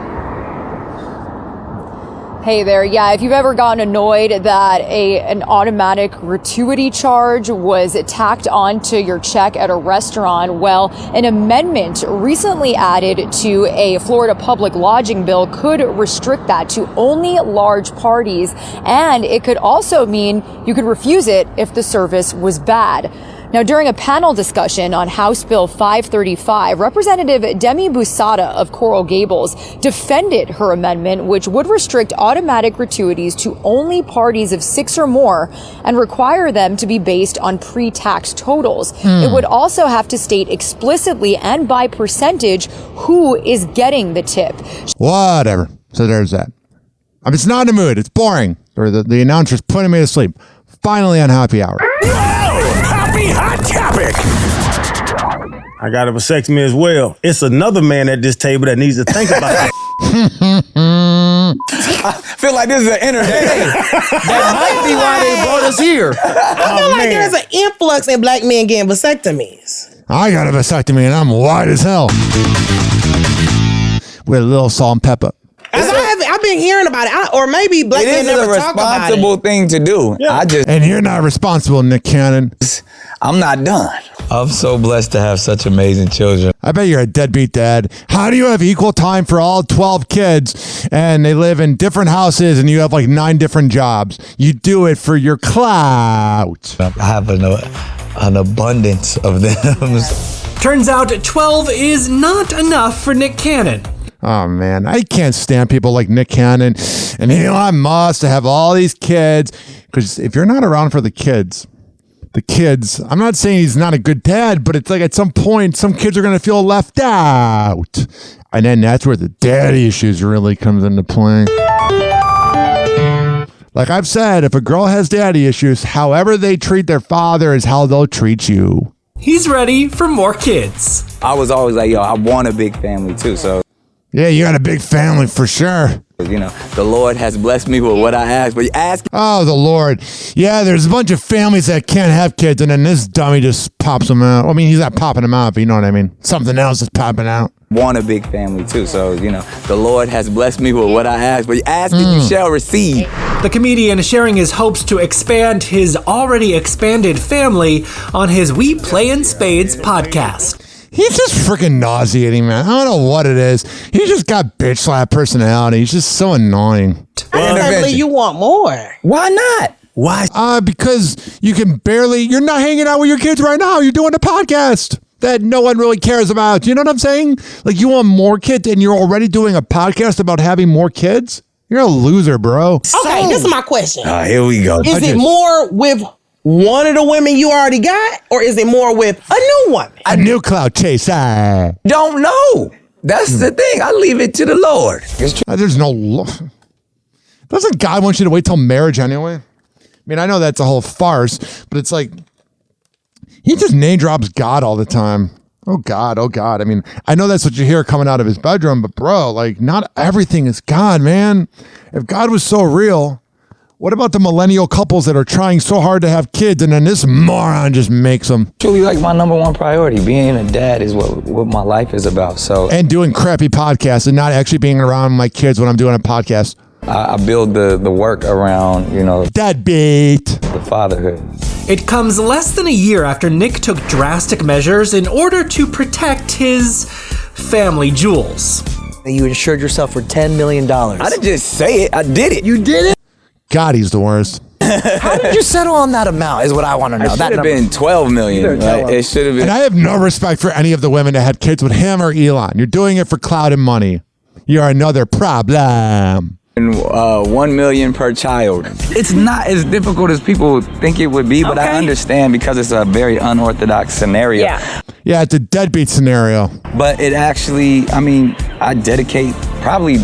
Hey there. Yeah, if you've ever gotten annoyed that an automatic gratuity charge was tacked onto your check at a restaurant, well, an amendment recently added to a Florida public lodging bill could restrict that to only large parties, and it could also mean you could refuse it if the service was bad. Now, during a panel discussion on House Bill 535, Representative Demi Busada of Coral Gables defended her amendment, which would restrict automatic gratuities to only parties of 6 or more and require them to be based on pre-tax totals. It would also have to state explicitly and by percentage who is getting the tip. Whatever. So there's that. It's not in the mood. It's boring. Or the announcer's putting me to sleep. Finally on Happy Hour. Happy Hot Topic. I got a vasectomy as well. It's another man at this table that needs to think about it. Take I feel like this is an entertainment. That might be why they brought us here. I feel like there's an influx in black men getting vasectomies. I got a vasectomy and I'm white as hell. With a little salt and pepper. I've been hearing about it, or maybe black men never talk about it. It is a responsible thing to do. Yeah. And you're not responsible, Nick Cannon. I'm not done. I'm so blessed to have such amazing children. I bet you're a deadbeat dad. How do you have equal time for all 12 kids and they live in different houses and you have like 9 different jobs? You do it for your clout. I have an abundance of them. Turns out 12 is not enough for Nick Cannon. Oh, man, I can't stand people like Nick Cannon and Elon Musk to have all these kids. Because if you're not around for the kids, I'm not saying he's not a good dad, but it's like at some point, some kids are going to feel left out. And then that's where the daddy issues really comes into play. Like I've said, if a girl has daddy issues, however they treat their father is how they'll treat you. He's ready for more kids. I was always like, yo, I want a big family too, so. Yeah, you got a big family for sure. You know, the Lord has blessed me with what I asked, but you ask. Oh, the Lord. Yeah, there's a bunch of families that can't have kids, and then this dummy just pops them out. I mean, he's not popping them out, but you know what I mean. Something else is popping out. Want a big family too, so, you know, the Lord has blessed me with what I asked, but you ask and you shall receive. The comedian sharing his hopes to expand his already expanded family on his We Play in Spades podcast. He's just freaking nauseating, man. I don't know what it is. He's just got bitch slap personality. He's just so annoying. I can't believe you want more. Why not? Why? Because you're not hanging out with your kids right now. You're doing a podcast that no one really cares about. You know what I'm saying? Like you want more kids and you're already doing a podcast about having more kids? You're a loser, bro. Okay, this is my question. Here we go. Is it more with one of the women you already got, or is it more with a new woman? A new cloud chaser. Don't know. That's the thing. I leave it to the Lord. There's no... Doesn't God want you to wait till marriage anyway? I mean, I know that's a whole farce, but it's like... He just name drops God all the time. Oh, God. Oh, God. I mean, I know that's what you hear coming out of his bedroom, but bro, like, not everything is God, man. If God was so real... What about the millennial couples that are trying so hard to have kids and then this moron just makes them? Truly, like my number one priority, being a dad is what my life is about. So and doing crappy podcasts and not actually being around my kids when I'm doing a podcast. I build the work around, you know, deadbeat, the fatherhood. It comes less than a year after Nick took drastic measures in order to protect his family jewels. You insured yourself for $10 million. I didn't just say it. I did it. You did it? God, he's the worst. How did you settle on that amount is what I want to know. It should have been $12 million. Right? It should have been. And I have no respect for any of the women that had kids with him or Elon. You're doing it for clout and money. You're another problem. And, $1 million per child. It's not as difficult as people think it would be, but I understand because it's a very unorthodox scenario. Yeah, it's a deadbeat scenario. But it actually, I mean, I dedicate probably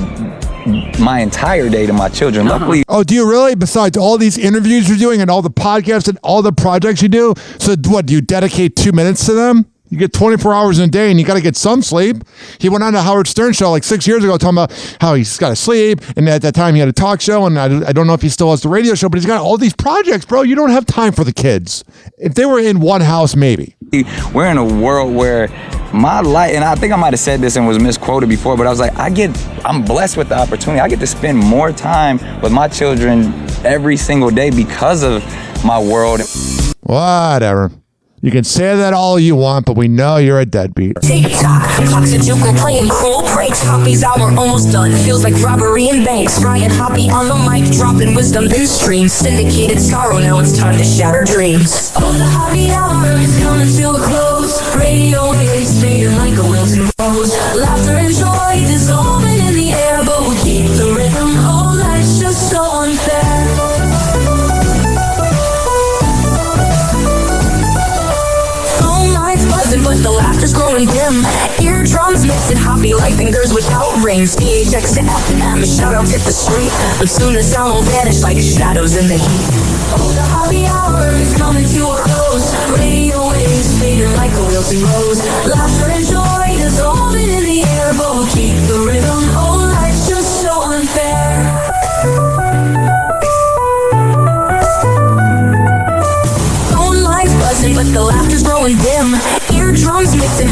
my entire day to my children. Luckily. Oh, do you really? Besides all these interviews you're doing and all the podcasts and all the projects you do, so what, do you dedicate 2 minutes to them? You get 24 hours in a day and you got to get some sleep. He went on the Howard Stern show like 6 years ago talking about how he's got to sleep. And at that time he had a talk show, and I don't know if he still has the radio show, but he's got all these projects, bro. You don't have time for the kids. If they were in one house, maybe. We're in a world where my life, and I think I might have said this and was misquoted before, but I was like, I'm blessed with the opportunity. I get to spend more time with my children every single day because of my world. Whatever. You can say that all you want, but we know you're a deadbeat. TikTok, clocks and joker playing cool pranks. Hoppy's hour almost done. Feels like robbery in banks. Ryan Hoppe on the mic, dropping wisdom this stream. Syndicated sorrow, now it's time to shatter dreams. Oh, the Hoppe hour is coming to a close. Radio waves fading like a Wilson rose. Laughter and joy dissolving in the air, but we keep the rhythm. Oh, life's just so unfair. But the laughter's growing dim. Eardrums mixing Hoppe like fingers without rings. DHX to FM, shoutouts hit the street. But soon the sound will vanish like shadows in the heat. Oh, the Hoppe hour is coming to a close. Radio waves fading like a wilting rose. Laughter and joy dissolving in the air, but we'll keep the rhythm. Oh, life's just so unfair.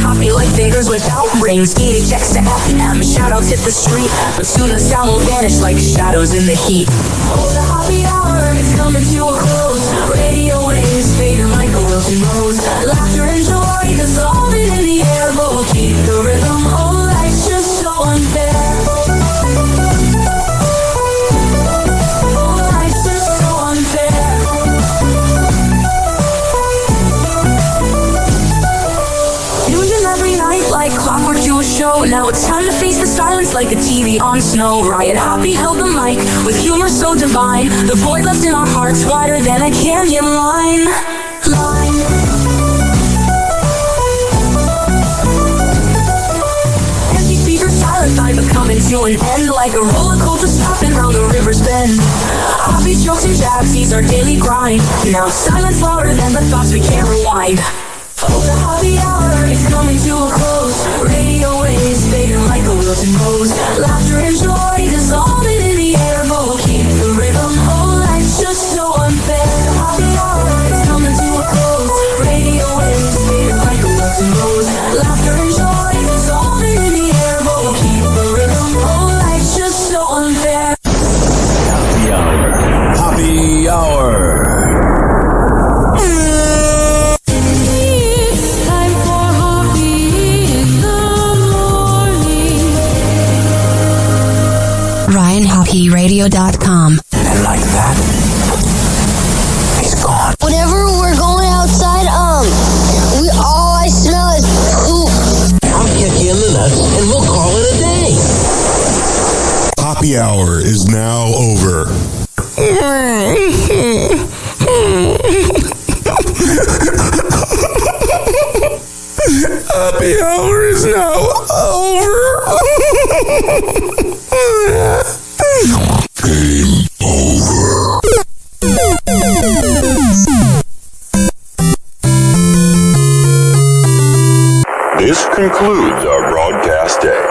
Hoppy like fingers without rings. Eating checks to FM. Shoutouts hit the street, but soon the sound will vanish like shadows in the heat. Oh, the happy hour is coming to a close. Radio waves fading like a wilting rose. Laughter and joy dissolving in the air, but we'll keep the rhythm. Oh, life's just so unfair. Clockwork to a show. Now it's time to face the silence like a TV on snow. Riot Hoppy held the mic with humor so divine. The void left in our hearts wider than a canyon line. Empty speakers, silent time, but coming to an end like a roller coaster stopping round the river's bend. Hoppy jokes and jabs, these our daily grind. Now silence louder than the thoughts we can't rewind. Oh, the happy hour is coming to a close. Radio waves fading like a wilting rose. Laughter and joy dissolving in the air, but we'll keep the rhythm. Oh, life's just so unfair. The happy hour is coming to a close. Radio waves fading like a wilting rose. Laughter and joy dissolving in the air, but we'll keep the rhythm. Oh, life's just so unfair. Happy hour. Happy hour. RyanHoppyRadio.com. And like that, he's gone. Whenever we're going outside, all I smell is poop. I'll kick you in the nuts and we'll call it a day. Happy hour is now over. Happy hour is now over. Game over. This concludes our broadcast day.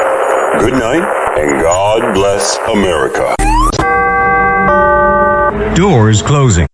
Good night, and God bless America. Doors closing.